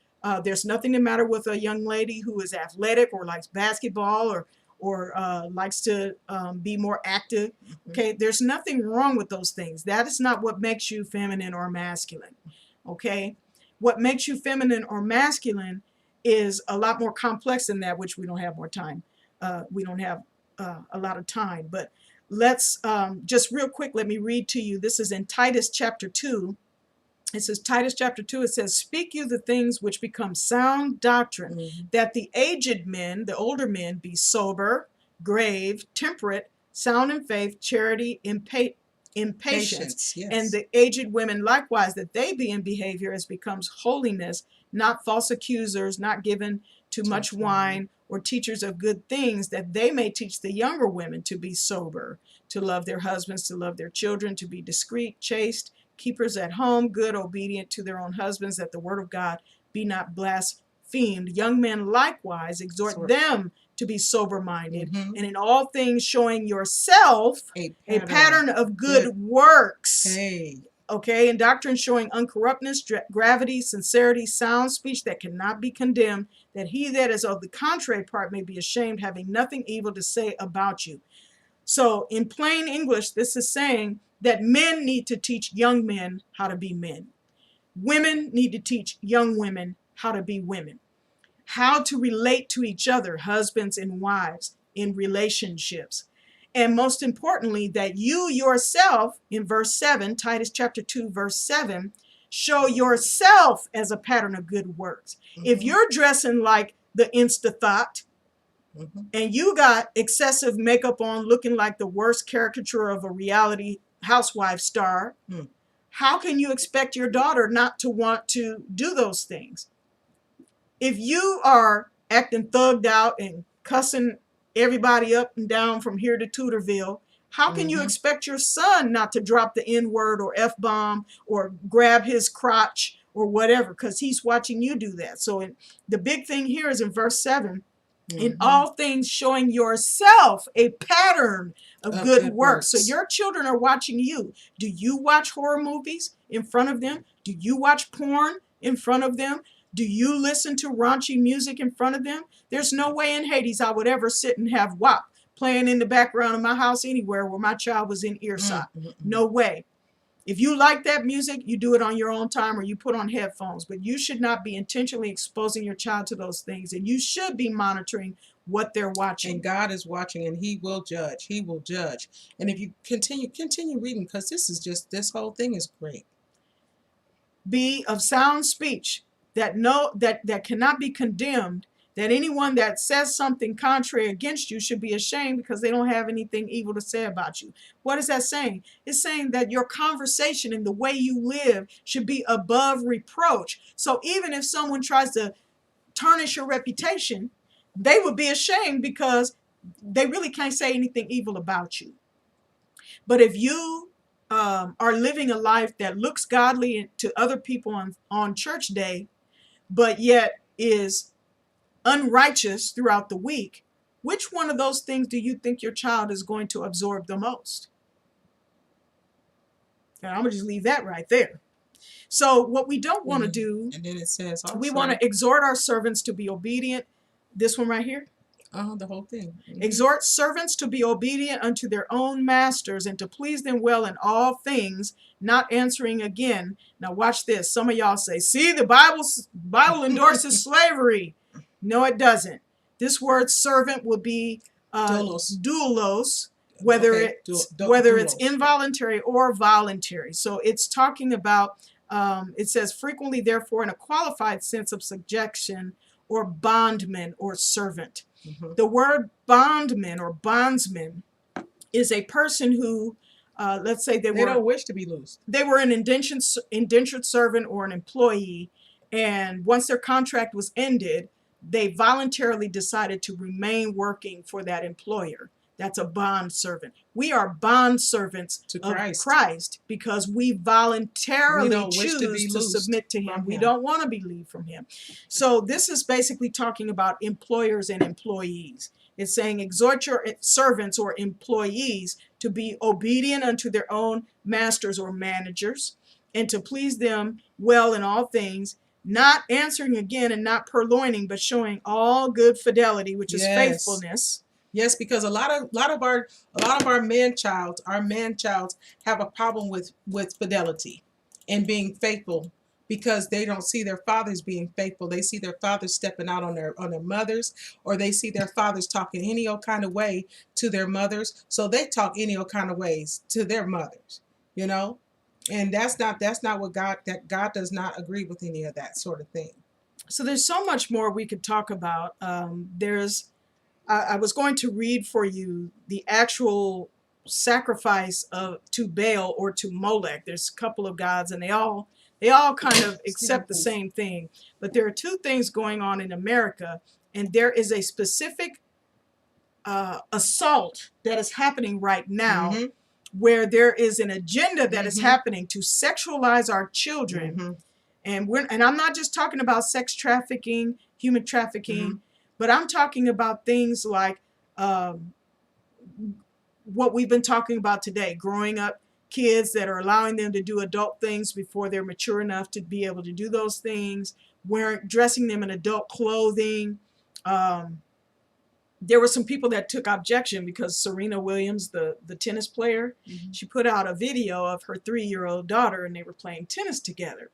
There's nothing the matter with a young lady who is athletic or likes basketball or likes to be more active. Okay, there's nothing wrong with those things. That is not what makes you feminine or masculine. Okay, what makes you feminine or masculine is a lot more complex than that, which we don't have more time. We don't have a lot of time, but let's just real quick, let me read to you. This is in Titus chapter 2. It says, Titus chapter 2, it says, speak you the things which become sound doctrine, mm-hmm. that the aged men, the older men, be sober, grave, temperate, sound in faith, charity, in patience. Yes. And the aged women likewise, that they be in behavior as becomes holiness, not false accusers, not given to much wine, or teachers of good things, that they may teach the younger women to be sober, to love their husbands, to love their children, to be discreet, chaste, keepers at home, good, obedient to their own husbands, that the word of God be not blasphemed. Young men likewise exhort them to be sober-minded, mm-hmm. and in all things showing yourself a pattern of good works. Hey. Okay, and doctrine showing uncorruptness, gravity, sincerity, sound speech that cannot be condemned, that he that is of the contrary part may be ashamed, having nothing evil to say about you. So in plain English, this is saying that men need to teach young men how to be men. Women need to teach young women how to be women, how to relate to each other, husbands and wives, in relationships. And most importantly, that you yourself, in verse 7, Titus chapter 2, verse 7, show yourself as a pattern of good works. If you're dressing like the Insta thought, and you got excessive makeup on, looking like the worst caricature of a reality housewife star, how can you expect your daughter not to want to do those things? If you are acting thugged out and cussing everybody up and down from here to Tudorville, how can you expect your son not to drop the N-word or F-bomb or grab his crotch or whatever, because he's watching you do that? So the big thing here is in verse 7, in all things showing yourself a pattern of good works. So your children are watching you. Do you watch horror movies in front of them? Do you watch porn in front of them? Do you listen to raunchy music in front of them? There's no way in Hades I would ever sit and have WAP playing in the background of my house anywhere where my child was in earshot. No way. If you like that music, you do it on your own time or you put on headphones, but you should not be intentionally exposing your child to those things, and you should be monitoring what they're watching. And God is watching, and he will judge. He will judge. And if you continue reading, because this whole thing is great. Be of sound speech, that cannot be condemned, that anyone that says something contrary against you should be ashamed because they don't have anything evil to say about you. What is that saying? It's saying that your conversation and the way you live should be above reproach. So even if someone tries to tarnish your reputation, they would be ashamed because they really can't say anything evil about you. But if you are living a life that looks godly to other people on church day, but yet is unrighteous throughout the week, which one of those things do you think your child is going to absorb the most? And I'm going to just leave that right there. So what we don't want to do, and then it says also, we want to exhort our servants to be obedient. This one right here. The whole thing. Exhort servants to be obedient unto their own masters and to please them well in all things, not answering again. Now watch this. Some of y'all say, see, the Bible endorses slavery. No, it doesn't. This word servant will be doulos, whether it's involuntary or voluntary. So it's talking about, it says frequently, therefore, in a qualified sense of subjection, or bondman or servant. The word bondman or bondsman is a person who, let's say they don't wish to be loose. They were an indentured servant or an employee, and once their contract was ended, they voluntarily decided to remain working for that employer. That's a bond servant. We are bond servants of Christ because we voluntarily choose to submit to him. We don't want to be relieved from him. So this is basically talking about employers and employees. It's saying exhort your servants or employees to be obedient unto their own masters or managers and to please them well in all things, not answering again and not purloining, but showing all good fidelity, which is faithfulness. Yes, because a lot of our man-childs have a problem with fidelity and being faithful because they don't see their fathers being faithful. They see their fathers stepping out on their mothers, or they see their fathers talking any old kind of way to their mothers, so they talk any old kind of ways to their mothers, you know? And that's not what God does not agree with any of that sort of thing. So there's so much more we could talk about. I was going to read for you the actual sacrifice to Baal or to Molech. There's a couple of gods, and they all kind of accept the same thing. But there are two things going on in America, and there is a specific assault that is happening right now, where there is an agenda that is happening to sexualize our children. And I'm not just talking about sex trafficking, human trafficking. But I'm talking about things like what we've been talking about today, growing up kids that are allowing them to do adult things before they're mature enough to be able to do those things, dressing them in adult clothing. There were some people that took objection because Serena Williams, the tennis player, she put out a video of her 3-year-old daughter and they were playing tennis together.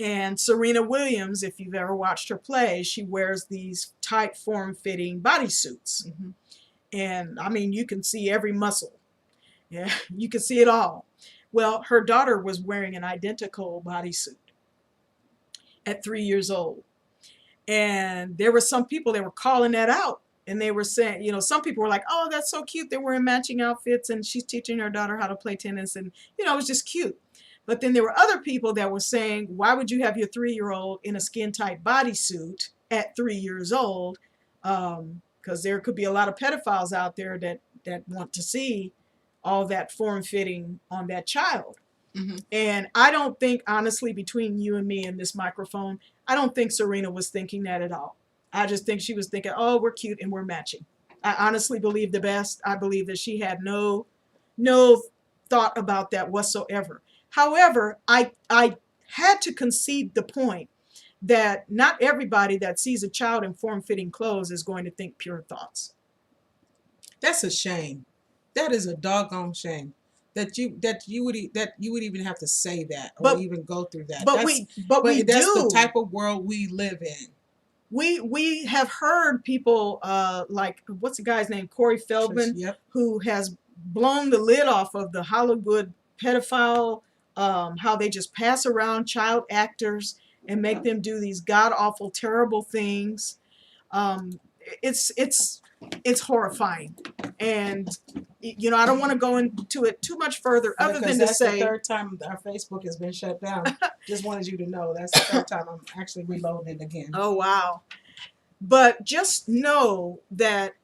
And Serena Williams, if you've ever watched her play, she wears these tight form-fitting bodysuits. And I mean, you can see every muscle. Yeah, you can see it all. Well, her daughter was wearing an identical bodysuit at 3 years old. And there were some people that were calling that out. And they were saying, you know, some people were like, oh, that's so cute. They're wearing matching outfits and she's teaching her daughter how to play tennis. And, you know, it was just cute. But then there were other people that were saying, why would you have your 3-year-old in a skin tight bodysuit at 3 years old? Because there could be a lot of pedophiles out there that want to see all that form fitting on that child. Mm-hmm. And I don't think, honestly, between you and me and this microphone, I don't think Serena was thinking that at all. I just think she was thinking, oh, we're cute and we're matching. I honestly believe the best. I believe that she had no thought about that whatsoever. However, I had to concede the point that not everybody that sees a child in form-fitting clothes is going to think pure thoughts. That's a shame. That is a doggone shame. That you would even have to say that or even go through that. But that's the type of world we live in. We have heard people like, what's the guy's name, Corey Feldman, yep. who has blown the lid off of the Hollywood pedophile, how they just pass around child actors and make them do these god awful terrible things. It's horrifying. And you know, I don't want to go into it too much further, other than to say that's the third time our Facebook has been shut down. Just wanted you to know that's the third time I'm actually reloading it again. Oh wow. But just know that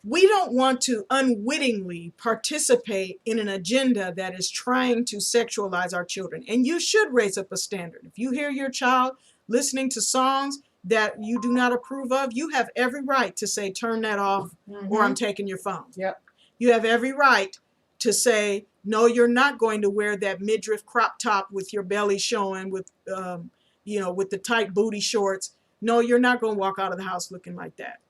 we don't want to unwittingly participate in an agenda that is trying to sexualize our children. And you should raise up a standard. If you hear your child listening to songs that you do not approve of, you have every right to say, turn that off, or I'm taking your phone. Yep. You have every right to say, no, you're not going to wear that midriff crop top with your belly showing, with with the tight booty shorts. No, you're not going to walk out of the house looking like that.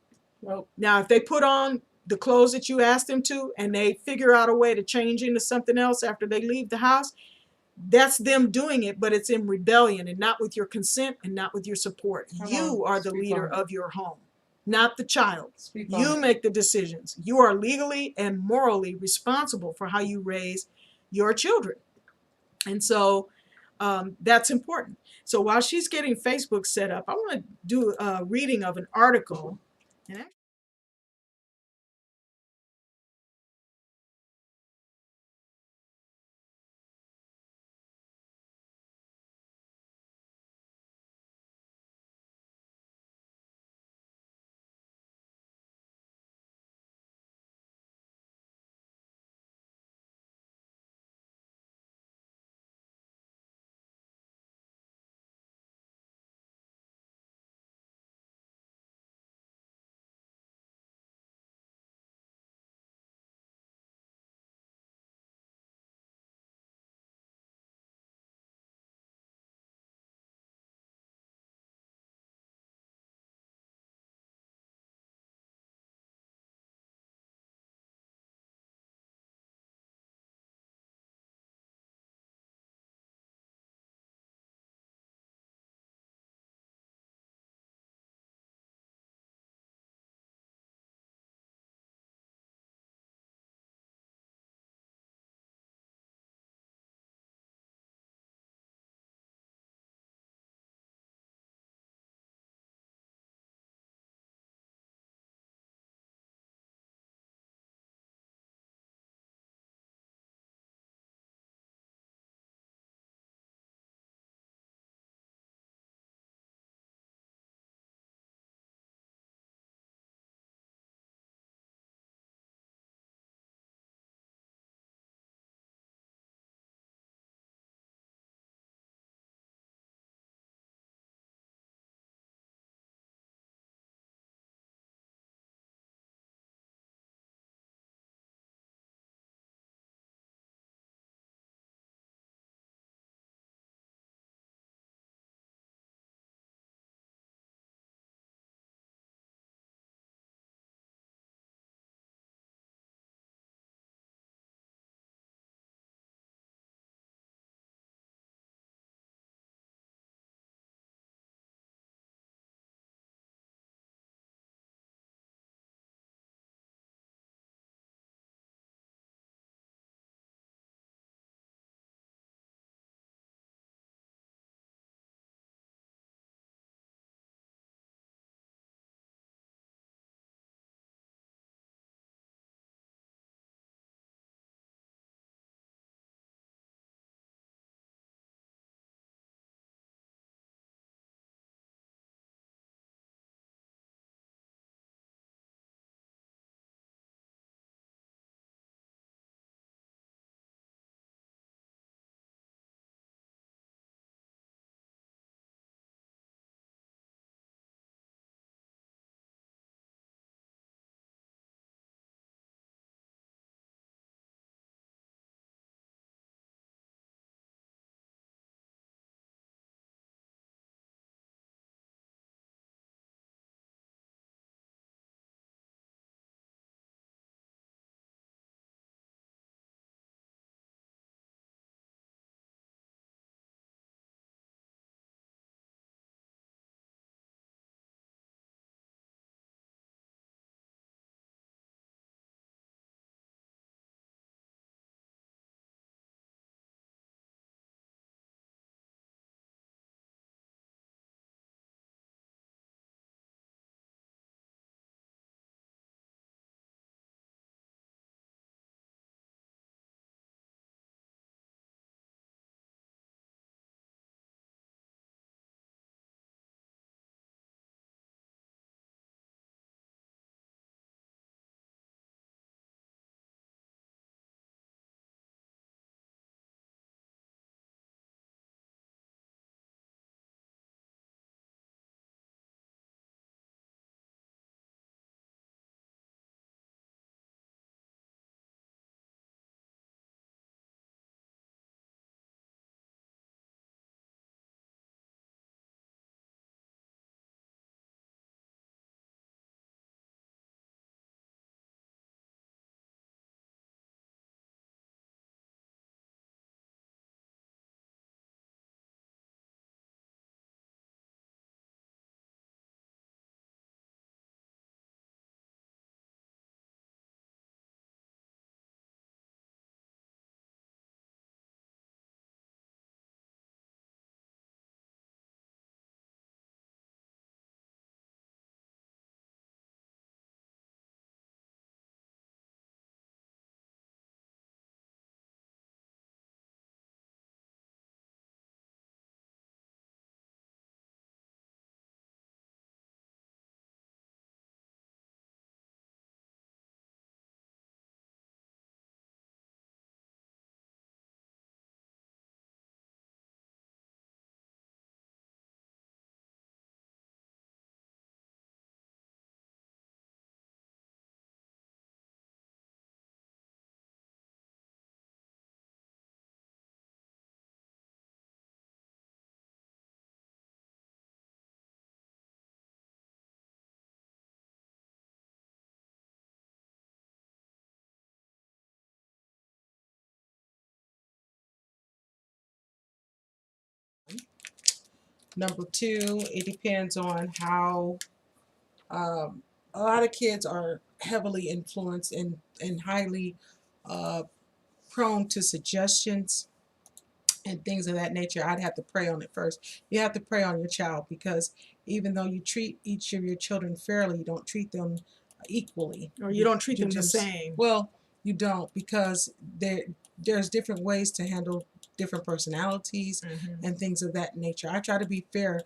Nope. Now, if they put on the clothes that you asked them to and they figure out a way to change into something else after they leave the house, that's them doing it, but it's in rebellion and not with your consent and not with your support. You are the leader of your home, not the child. You make the decisions. You are legally and morally responsible for how you raise your children. And so that's important. So while she's getting Facebook set up, I want to do a reading of an article. And Number two, it depends on how a lot of kids are heavily influenced and highly uh, prone to suggestions and things of that nature. I'd have to pray on it first. You have to pray on your child, because even though you treat each of your children fairly, you don't treat them equally. Or you don't treat You them the just, same. well, you don't, because there's different ways to handle different personalities and things of that nature. I try to be fair.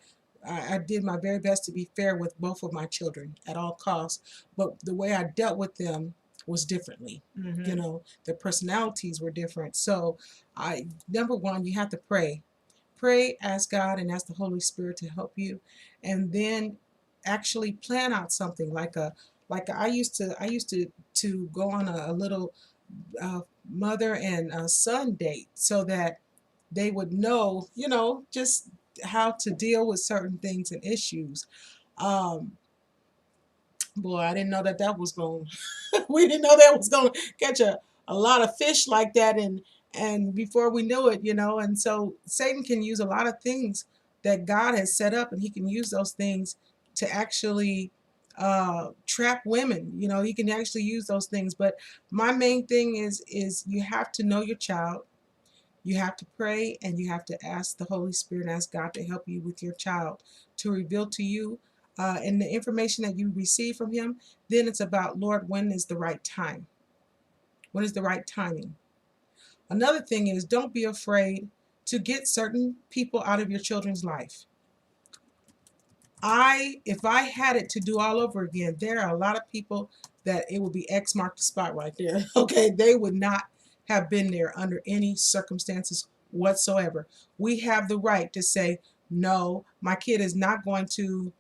I did my very best to be fair with both of my children at all costs, but the way I dealt with them was differently. You know, their personalities were different. So number one, you have to pray. Pray, ask God and ask the Holy Spirit to help you, and then actually plan out something I used to go on a little mother and son date, so that they would know, just how to deal with certain things and issues. Um, Boy, I didn't know that was going. We didn't know that was going to catch a lot of fish like that, and before we knew it, and so Satan can use a lot of things that God has set up, and he can use those things to actually trap women. He can actually use those things. But my main thing is you have to know your child. You have to pray, and you have to ask the Holy Spirit, ask God to help you with your child, to reveal to you and the information that you receive from him. Then it's about, Lord, when is the right time? When is the right timing? Another thing is, don't be afraid to get certain people out of your children's life. If I had it to do all over again, there are a lot of people that it would be X marked the spot right there. Okay, they would not have been there under any circumstances whatsoever. We have the right to say, no, my kid is not going to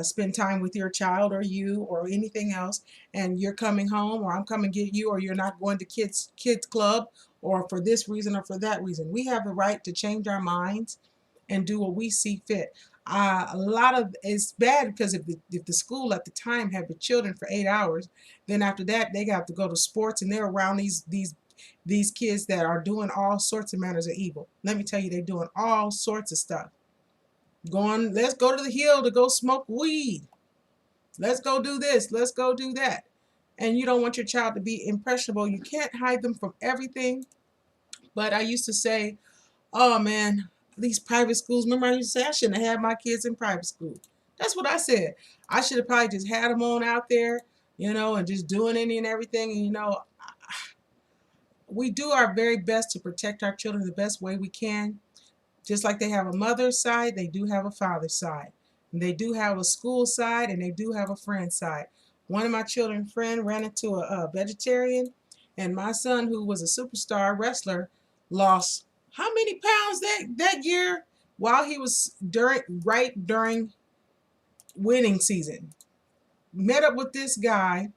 spend time with your child or you or anything else, and you're coming home, or I'm coming to get you, or you're not going to kids club, or for this reason or for that reason. We have the right to change our minds and do what we see fit. A lot of it's bad, because if the school at the time had the children for 8 hours, then after that they have to go to sports, and they're around these kids that are doing all sorts of manners of evil. Let me tell you, they're doing all sorts of stuff. Let's go to the hill to go smoke weed. Let's go do this. Let's go do that. And you don't want your child to be impressionable. You can't hide them from everything. But I used to say, oh man, these private schools. Remember, I used to say I shouldn't have had my kids in private school. That's what I said. I should have probably just had them on out there, and just doing any and everything. And we do our very best to protect our children the best way we can. Just like they have a mother's side, they do have a father's side. And they do have a school side, and they do have a friend side. One of my children's friend ran into a vegetarian, and my son, who was a superstar wrestler, lost how many pounds that year while he was during winning season. Met up with this guy,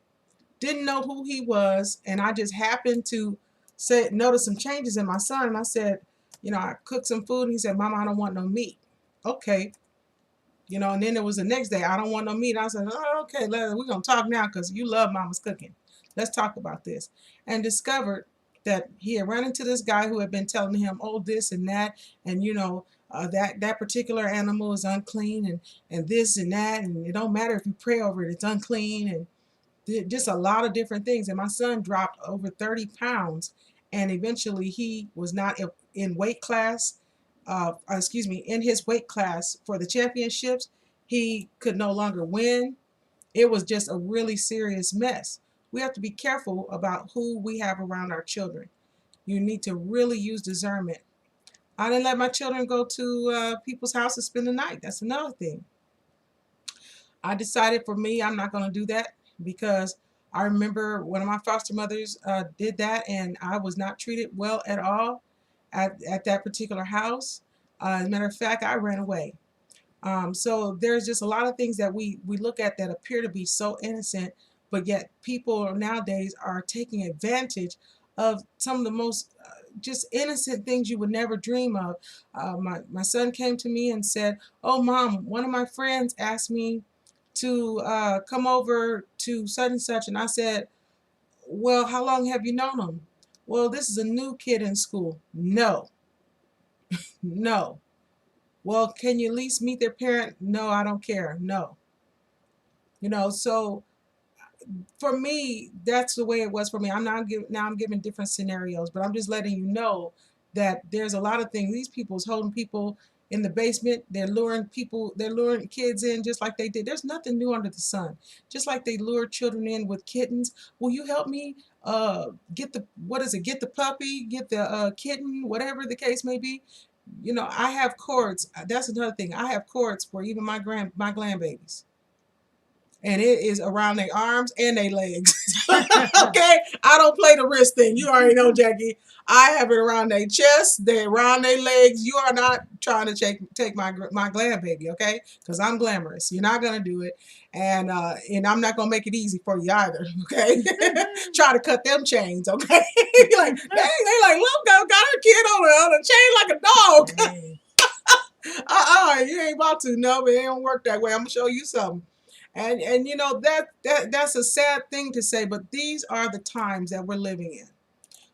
didn't know who he was, and I just happened to notice some changes in my son, and I said, I cooked some food, and he said, Mama, I don't want no meat. Okay. And then it was the next day, I don't want no meat. I said, oh, okay, we're going to talk now, because you love Mama's cooking. Let's talk about this. And discovered that he had run into this guy who had been telling him, oh, this and that, and that particular animal is unclean, and this and that, and it don't matter if you pray over it, it's unclean, and just a lot of different things. And my son dropped over 30 pounds, and eventually he was not in weight class, in his weight class for the championships. He could no longer win. It was just a really serious mess. We have to be careful about who we have around our children. You need to really use discernment. I didn't let my children go to people's houses spend the night. That's another thing. I decided, for me, I'm not going to do that, because I remember one of my foster mothers did that, and I was not treated well at all at that particular house. As a matter of fact, I ran away. So there's just a lot of things that we look at that appear to be so innocent, but yet people nowadays are taking advantage of some of the most just innocent things you would never dream of. My son came to me and said, oh, Mom, one of my friends asked me to come over to such and such. And I said, well, how long have you known him? Well, this is a new kid in school. No, no. Well, can you at least meet their parent? No, I don't care. No. So for me, that's the way it was for me. I'm giving different scenarios, but I'm just letting you know that there's a lot of things. These people's holding people in the basement. They're luring kids in just like they did. There's nothing new under the sun. Just like they lure children in with kittens. Will you help me get the get the puppy, get the kitten, whatever the case may be. I have cords. That's another thing. I have cords for even my grandbabies, and it is around their arms and their legs. Okay, I don't play the wrist thing. You already know, Jackie. I have it around their chest, around their legs. You are not trying to take my glam baby, okay? Because I'm glamorous. You're not gonna do it, and I'm not gonna make it easy for you either, okay? Try to cut them chains, okay? Like they like, look, got her kid on a chain like a dog. You ain't about to. No, but it don't work that way. I'm gonna show you something. And that's a sad thing to say, but these are the times that we're living in.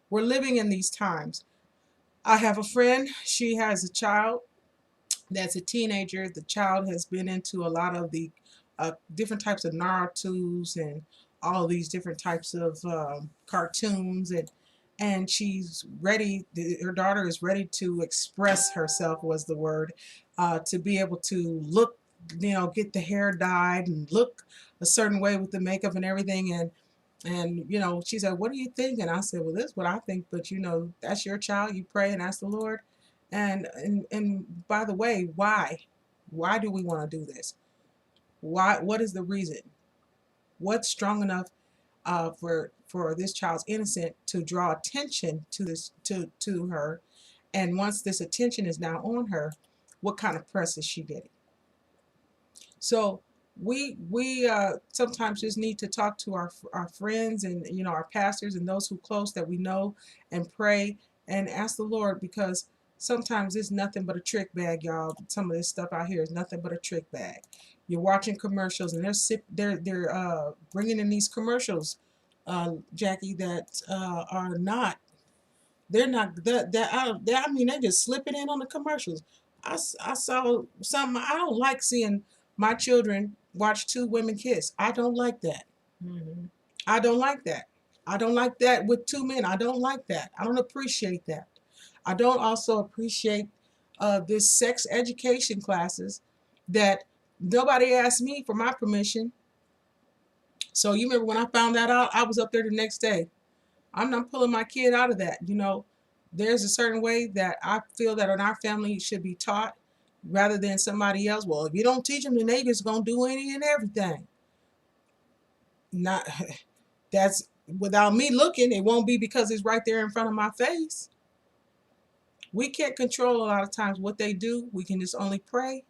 We're living in these times. I have a friend. She has a child that's a teenager. The child has been into a lot of the different types of Naruto's and all these different types of cartoons, and she's ready. Her daughter is ready to express herself, was the word, to be able to look, get the hair dyed and look a certain way with the makeup and everything. And she said, what do you think? And I said, well, this is what I think, but that's your child. You pray and ask the Lord. And by the way, why do we want to do this? What is the reason? What's strong enough for this child's innocence to draw attention to this to her? And once this attention is now on her, what kind of press is she getting? So we sometimes just need to talk to our friends and our pastors and those who close that we know, and pray and ask the Lord, because sometimes it's nothing but a trick bag, y'all. Some of this stuff out here is nothing but a trick bag. You're watching commercials and they're bringing in these commercials, Jackie, that are not. They're not I mean, they just slip it in on the commercials. I saw something. I don't like seeing my children watch two women kiss. I don't like that. Mm-hmm. I don't like that. I don't like that with two men. I don't like that. I don't appreciate that. I don't also appreciate this sex education classes that nobody asked me for my permission. So you remember when I found that out, I was up there the next day. I'm not pulling my kid out of that. There's a certain way that I feel that in our family should be taught, rather than somebody else. Well, if you don't teach them, then they just gonna do any and everything. Not that's without me looking. It won't be because it's right there in front of my face. We can't control a lot of times what they do. We can just only pray.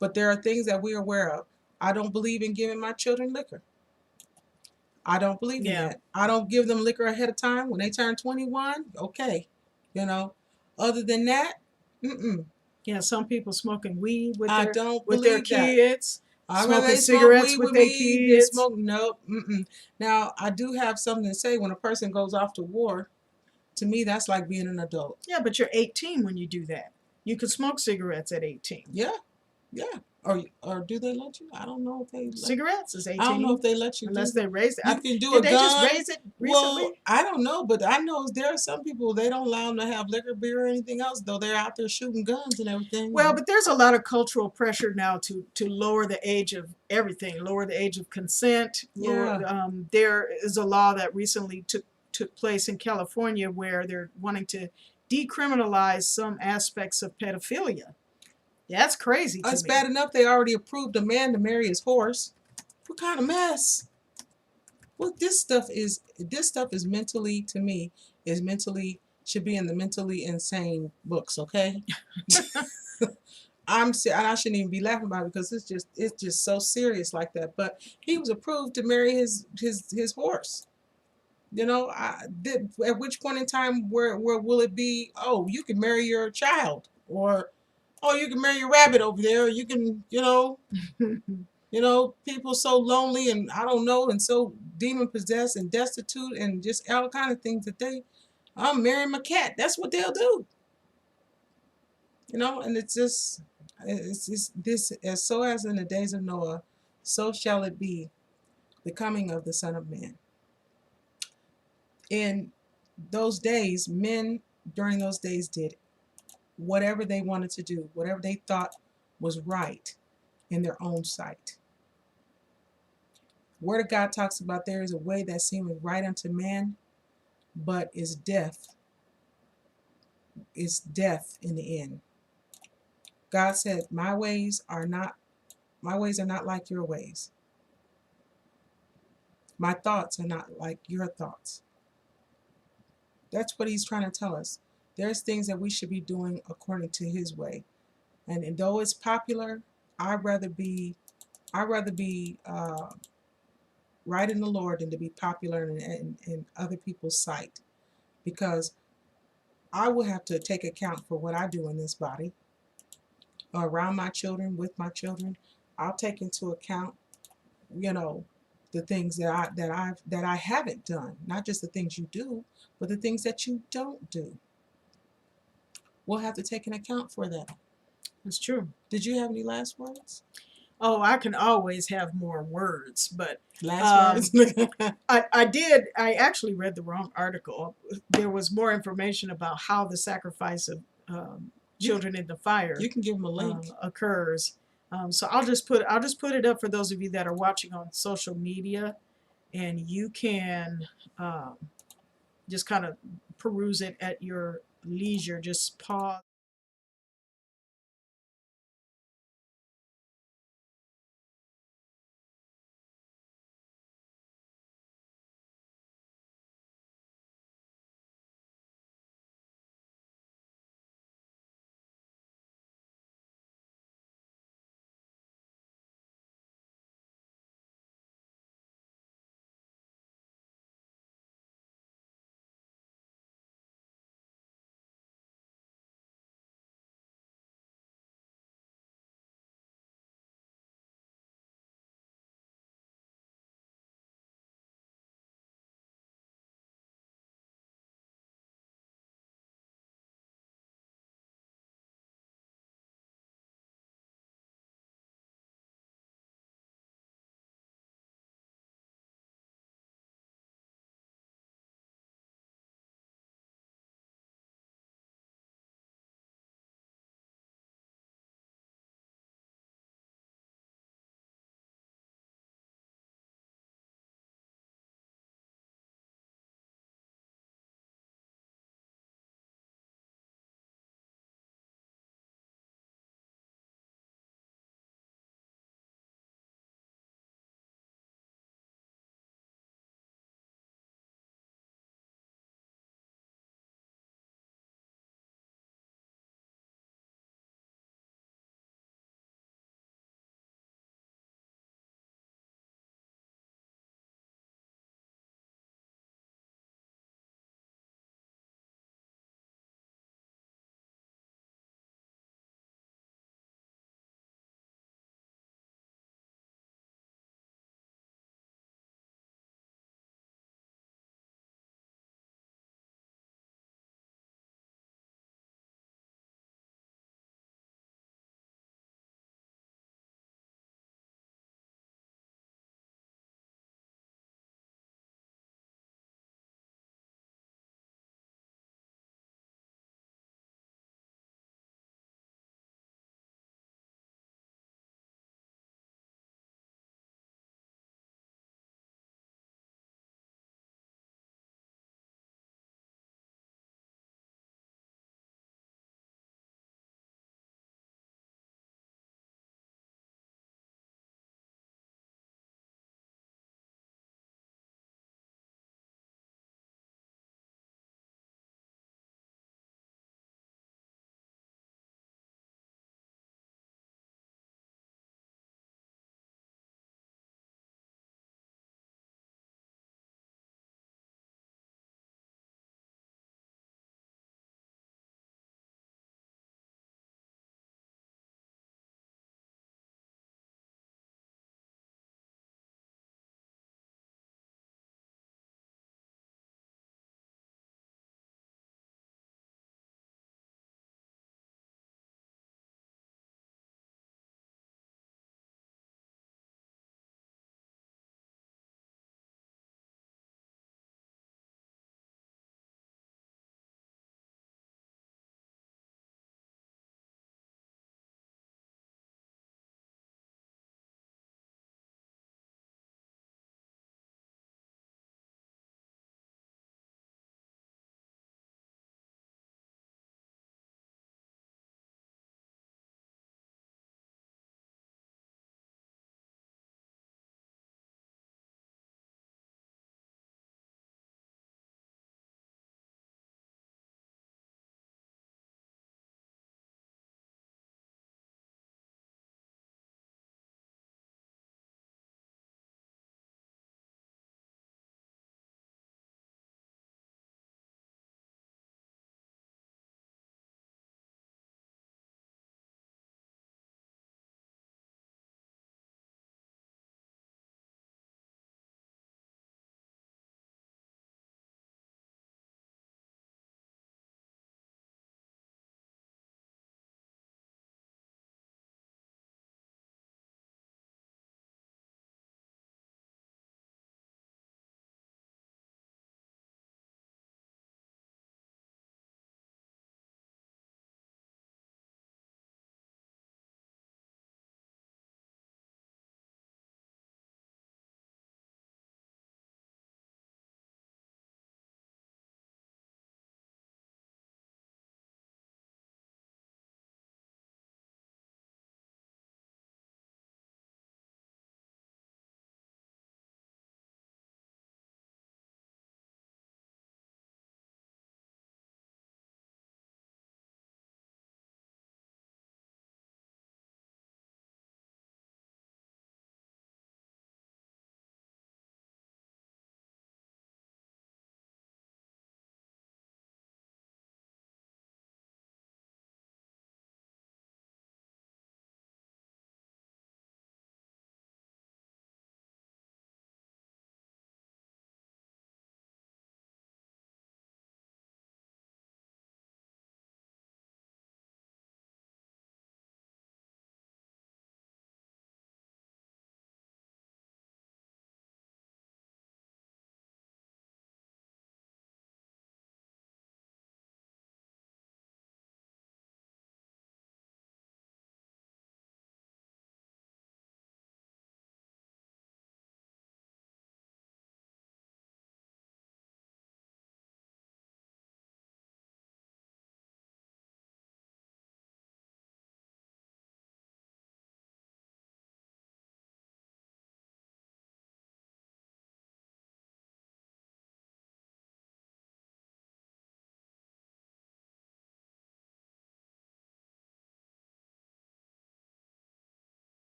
But there are things that we're aware of. I don't believe in giving my children liquor. I don't believe in that. I don't give them liquor ahead of time. When they turn 21, okay. Other than that, Yeah, some people smoking weed with I their don't with their believe that. kids. I Smoking they cigarettes smoke weed with with their me. They kids. smoke nope. Now I do have something to say. When a person goes off to war, to me that's like being an adult. Yeah, but you're 18 when you do that. You can smoke cigarettes at 18. Yeah. Or do they let you? I don't know if they Cigarettes is 18. I don't know if they let you unless do they raise it. You can do Did a they gun. just raise it recently? Well, I don't know, but I know there are some people, they don't allow them to have liquor, beer, or anything else, though they're out there shooting guns and everything. Well, but there's a lot of cultural pressure now to lower the age of everything, lower the age of consent. There is a law that recently took place in California where they're wanting to decriminalize some aspects of pedophilia. That's crazy to me. It's bad enough they already approved a man to marry his horse. What kind of mess? Well, this stuff is mentally, to me, should be in the mentally insane books, okay? And I shouldn't even be laughing about it, because it's just so serious like that. But he was approved to marry his horse. At which point in time where will it be, oh, you can marry your child, or oh, you can marry your rabbit over there, or you can, people so lonely and I don't know, and so demon possessed and destitute and just all kind of things that I'm marrying my cat. That's what they'll do. And it's just, It's this, as so as in the days of Noah, so shall it be the coming of the Son of Man. In those days, men during those days did whatever they wanted to do, whatever they thought was right in their own sight. Word of God talks about there is a way that seemeth right unto man, but is death in the end. God said, my ways are not like your ways. My thoughts are not like your thoughts. That's what he's trying to tell us. There's things that we should be doing according to his way. And though it's popular, I'd rather be right in the Lord than to be popular in other people's sight, because I will have to take account for what I do in this body, around my children, with my children. I'll take into account, the things that I haven't done, not just the things you do, but the things that you don't do. We'll have to take an account for that. That's true. Did you have any last words? Oh, I can always have more words, but Last words? I actually read the wrong article. There was more information about how the sacrifice of children in the fire You can give them a link. Occurs. So I'll just put it up for those of you that are watching on social media, and you can just kind of peruse it at your leisure. Just pause.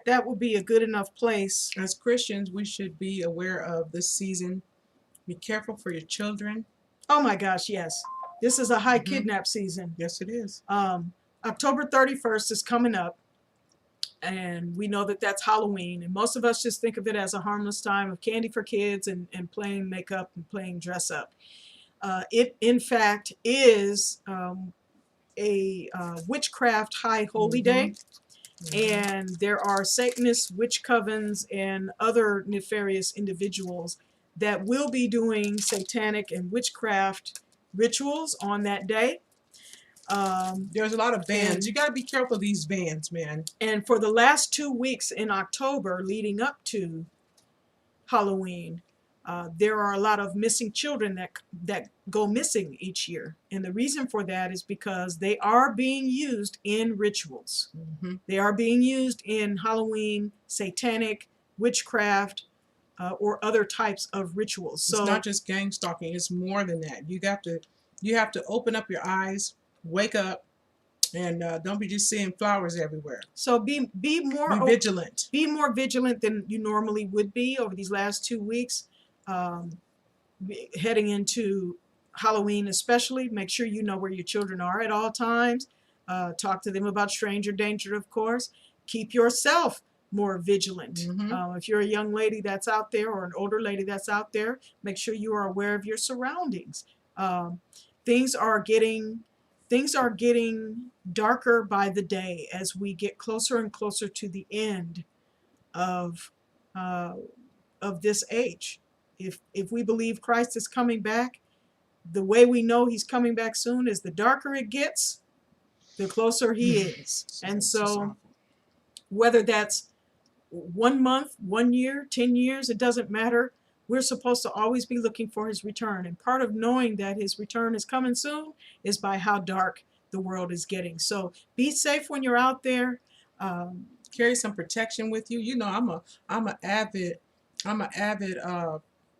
That would be a good enough place. As Christians, we should be aware of this season. Be careful for your children. Oh my gosh, yes. This is a high Mhm. kidnap season. Yes, it is. October 31st is coming up, and we know that that's Halloween. And most of us just think of it as a harmless time of candy for kids and playing makeup and playing dress up. It, in fact, is a witchcraft high holy day. And there are Satanists, witch covens, and other nefarious individuals that will be doing satanic and witchcraft rituals on that day. There's a lot of bans. You got to be careful of these bans, man. And for the last 2 weeks in October leading up to Halloween, there are a lot of missing children that go missing each year. And the reason for that is because they are being used in rituals. They are being used in Halloween, satanic, witchcraft, or other types of rituals. So it's not just gang stalking. It's more than that. You have to open up your eyes, wake up, and don't be just seeing flowers everywhere. So be more vigilant. Be more vigilant than you normally would be over these last 2 weeks. Heading into Halloween especially, make sure you know where your children are at all times. Talk to them about stranger danger, of course. Keep yourself more vigilant. If you're a young lady that's out there or an older lady that's out there, make sure you are aware of your surroundings. Things are getting darker by the day as we get closer and closer to the end of this age. If we believe Christ is coming back, the way we know he's coming back soon is the darker it gets, the closer he is. And so whether that's 1 month, 1 year, 10 years, it doesn't matter. We're supposed to always be looking for his return. And part of knowing that his return is coming soon is by how dark the world is getting. So be safe when you're out there. Carry some protection with you. You know, I'm an avid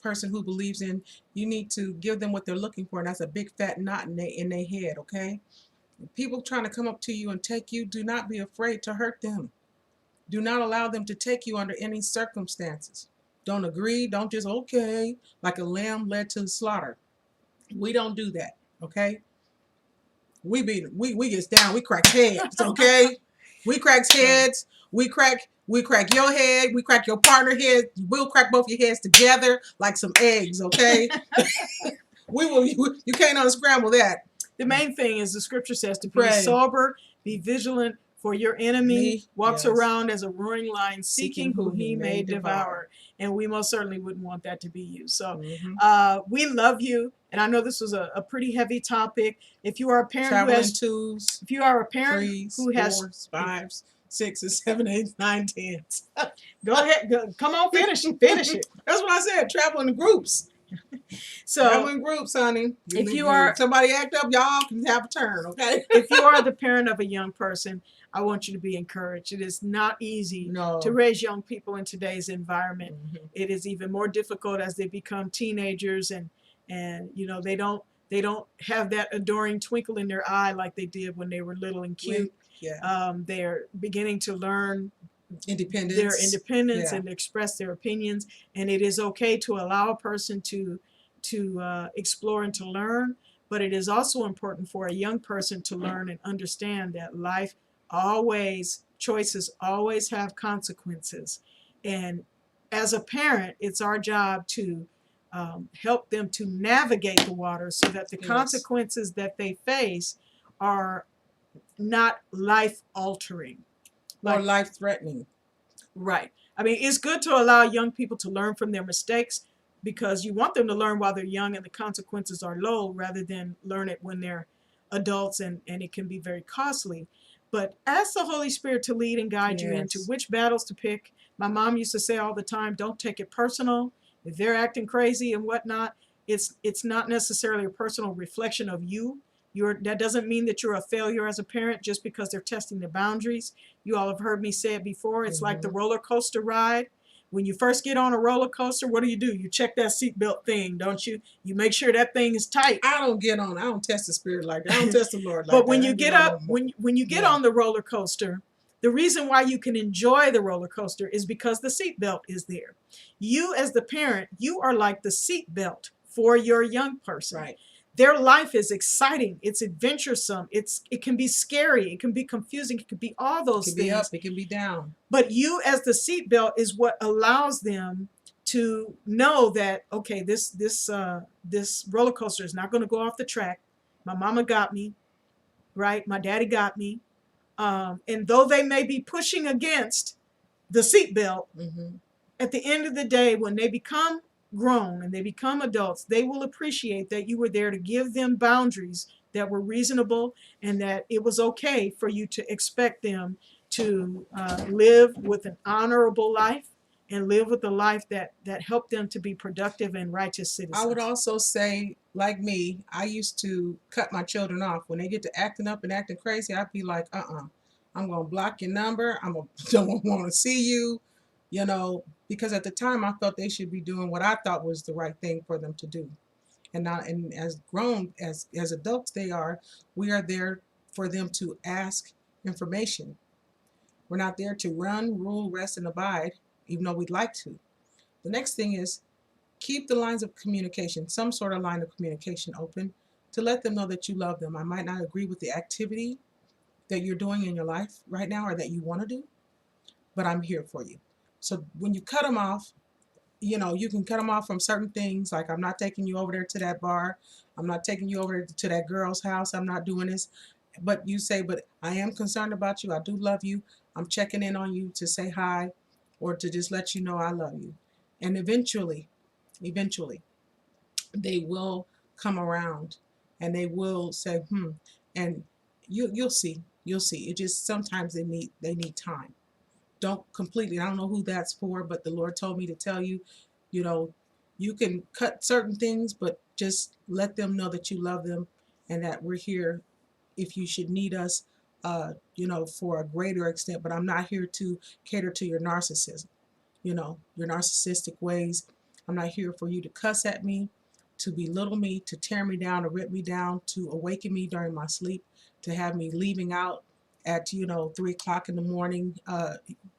person who believes in you need to give them what they're looking for, and that's a big fat knot in their head. Okay, people trying to come up to you and take you, do not be afraid to hurt them. Do not allow them to take you under any circumstances. Don't agree. Don't just okay, like a lamb led to the slaughter. We don't do that. Okay. We get down. We crack heads. Okay. We cracks heads. We crack your head. We crack your partner head. We'll crack both your heads together like some eggs. Okay. We will. You can't unscramble that. The main thing is the scripture says to be sober, be vigilant, for your enemy walks around as a roaring lion, seeking who he may devour. And we most certainly wouldn't want that to be you. So we love you. And I know this was a pretty heavy topic. If you are a parent who has twos, if you are a parent threes, who has fours, fives, sixes, 7, 8, 9, 10s. Go ahead. Come on, finish it. Finish it. That's what I said. Travel in groups. So travel in groups, honey. If you are somebody act up, y'all can have a turn, okay? If you are the parent of a young person, I want you to be encouraged. It is not easy to raise young people in today's environment. It is even more difficult as they become teenagers, and you know they don't have that adoring twinkle in their eye like they did when they were little and cute. They're beginning to learn their independence and express their opinions, and it is okay to allow a person to explore and to learn, but it is also important for a young person to learn and understand that life choices always have consequences, and as a parent it's our job to help them to navigate the water so that the consequences that they face are not life altering or life threatening. Right. I mean, it's good to allow young people to learn from their mistakes because you want them to learn while they're young and the consequences are low rather than learn it when they're adults and it can be very costly. But ask the Holy Spirit to lead and guide you into which battles to pick. My mom used to say all the time, don't take it personal. If they're acting crazy and whatnot, it's not necessarily a personal reflection of you. That doesn't mean that you're a failure as a parent just because they're testing the boundaries. You all have heard me say it before. It's like the roller coaster ride. When you first get on a roller coaster, what do? You check that seatbelt thing, don't you? You make sure that thing is tight. I don't test the spirit like that. I don't test the Lord like that. But when you get up, when you get on the roller coaster, The reason why you can enjoy the roller coaster is because the seatbelt is there. You as the parent, you are like the seatbelt for your young person. Right. Their life is exciting. It's adventuresome. It can be scary. It can be confusing. It can be all those It can things. be up. It can be down. But you as the seatbelt is what allows them to know that, okay, this roller coaster is not going to go off the track. My mama got me, right? My daddy got me. And though they may be pushing against the seatbelt, at the end of the day, when they become grown and they become adults, they will appreciate that you were there to give them boundaries that were reasonable and that it was okay for you to expect them to live with an honorable life and live with a life that helped them to be productive and righteous citizens. I would also say, like me, I used to cut my children off. When they get to acting up and acting crazy, I'd be like, I'm going to block your number. Don't want to see you, because at the time I felt they should be doing what I thought was the right thing for them to do. And as grown, as adults we are there for them to ask information. We're not there to run, rule, rest, and abide, even though we'd like to. The next thing is keep the lines of communication, some sort of line of communication open to let them know that you love them. I might not agree with the activity that you're doing in your life right now or that you want to do, but I'm here for you. So when you cut them off, you can cut them off from certain things, like I'm not taking you over there to that bar. I'm not taking you over to that girl's house. I'm not doing this. But you say, but I am concerned about you. I do love you. I'm checking in on you to say hi or to just let you know I love you. And eventually, they will come around and they will say, and you'll see. It just sometimes they need time. I don't know who that's for, but the Lord told me to tell you, you can cut certain things, but just let them know that you love them and that we're here if you should need us, for a greater extent. But I'm not here to cater to your narcissism, your narcissistic ways. I'm not here for you to cuss at me, to belittle me, to tear me down, to rip me down, to awaken me during my sleep, to have me leaving out at 3:00 in the morning,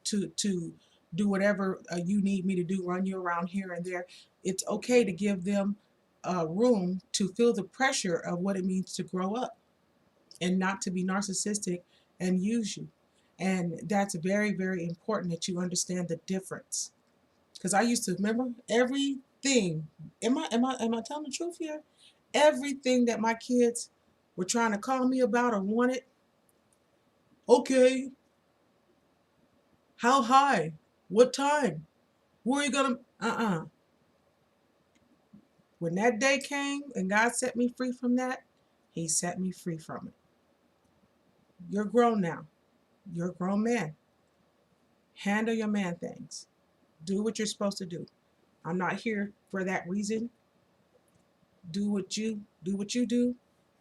to do whatever you need me to do, run you around here and there. It's okay to give them room to feel the pressure of what it means to grow up and not to be narcissistic and use you. And that's very, very important that you understand the difference. Because I used to remember everything. Am I telling the truth here? Everything that my kids were trying to call me about or wanted. Okay. How high? What time? Where are you gonna? When that day came and God set me free from that, He set me free from it. You're grown now. You're a grown man. Handle your man things. Do what you're supposed to do. I'm not here for that reason. Do what you do,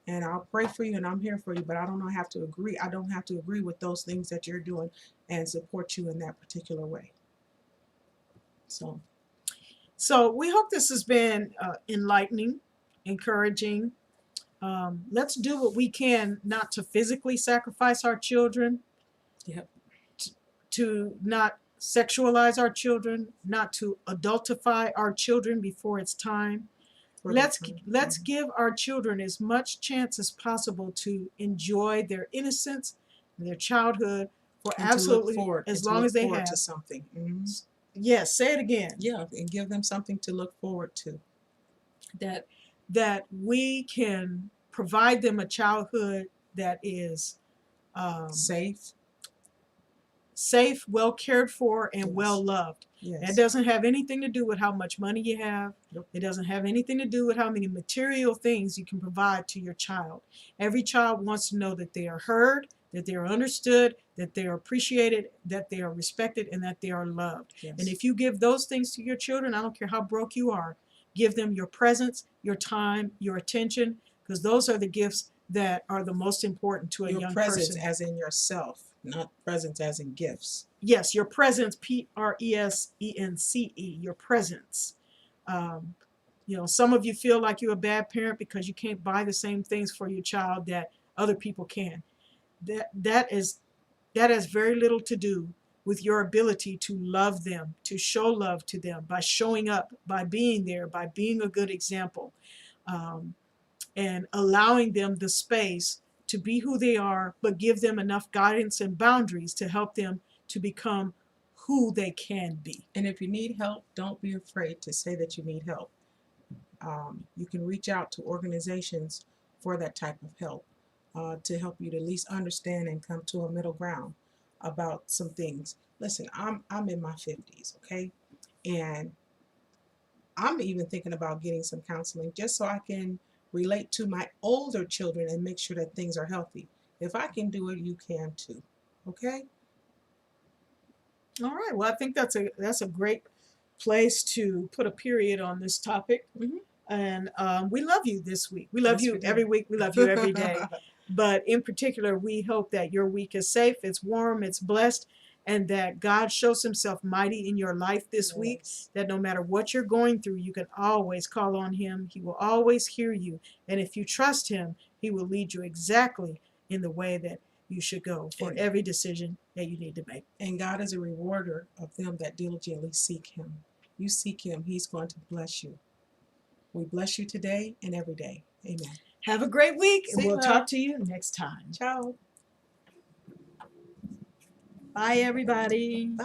and I'll pray for you and I'm here for you, but I don't have to agree. I don't have to agree with those things that you're doing and support you in that particular way. So we hope this has been enlightening, encouraging. Let's do what we can not to physically sacrifice our children. Yep. To not sexualize our children, not to adultify our children before it's time. Let's give our children as much chance as possible to enjoy their innocence, their childhood, for and absolutely as long as they have to something. Mm-hmm. Yes, say it again. Yeah, and give them something to look forward to. That we can provide them a childhood that is safe, well cared for, and well loved. Yes. That doesn't have anything to do with how much money you have. Nope. It doesn't have anything to do with how many material things you can provide to your child. Every child wants to know that they are heard, that they are understood, that they are appreciated, that they are respected, and that they are loved. Yes. And if you give those things to your children, I don't care how broke you are, give them your presence, your time, your attention, because those are the gifts that are the most important to a young person. Your presence as in yourself, not presence as in gifts. Yes, your presence, presence, your presence. Some of you feel like you're a bad parent because you can't buy the same things for your child that other people can. That is that has very little to do with your ability to love them, to show love to them by showing up, by being there, by being a good example, and allowing them the space to be who they are, but give them enough guidance and boundaries to help them to become who they can be. And if you need help, don't be afraid to say that you need help. You can reach out to organizations for that type of help, to help you to at least understand and come to a middle ground about some things. Listen, I'm in my 50s, okay? And I'm even thinking about getting some counseling just so I can relate to my older children and make sure that things are healthy. If I can do it, you can too. Okay? All right. Well, I think that's a great place to put a period on this topic. Mm-hmm. And we love you this week. We love Yes, you we do. every week. We love you every day. But in particular, we hope that your week is safe, it's warm, it's blessed, and that God shows himself mighty in your life this week, that no matter what you're going through, you can always call on him. He will always hear you. And if you trust him, he will lead you exactly in the way that you should go for every decision that you need to make. And God is a rewarder of them that diligently seek him. You seek him, he's going to bless you. We bless you today and every day. Amen. Have a great week, and See we'll ya. talk to you next time. Ciao. Bye, everybody.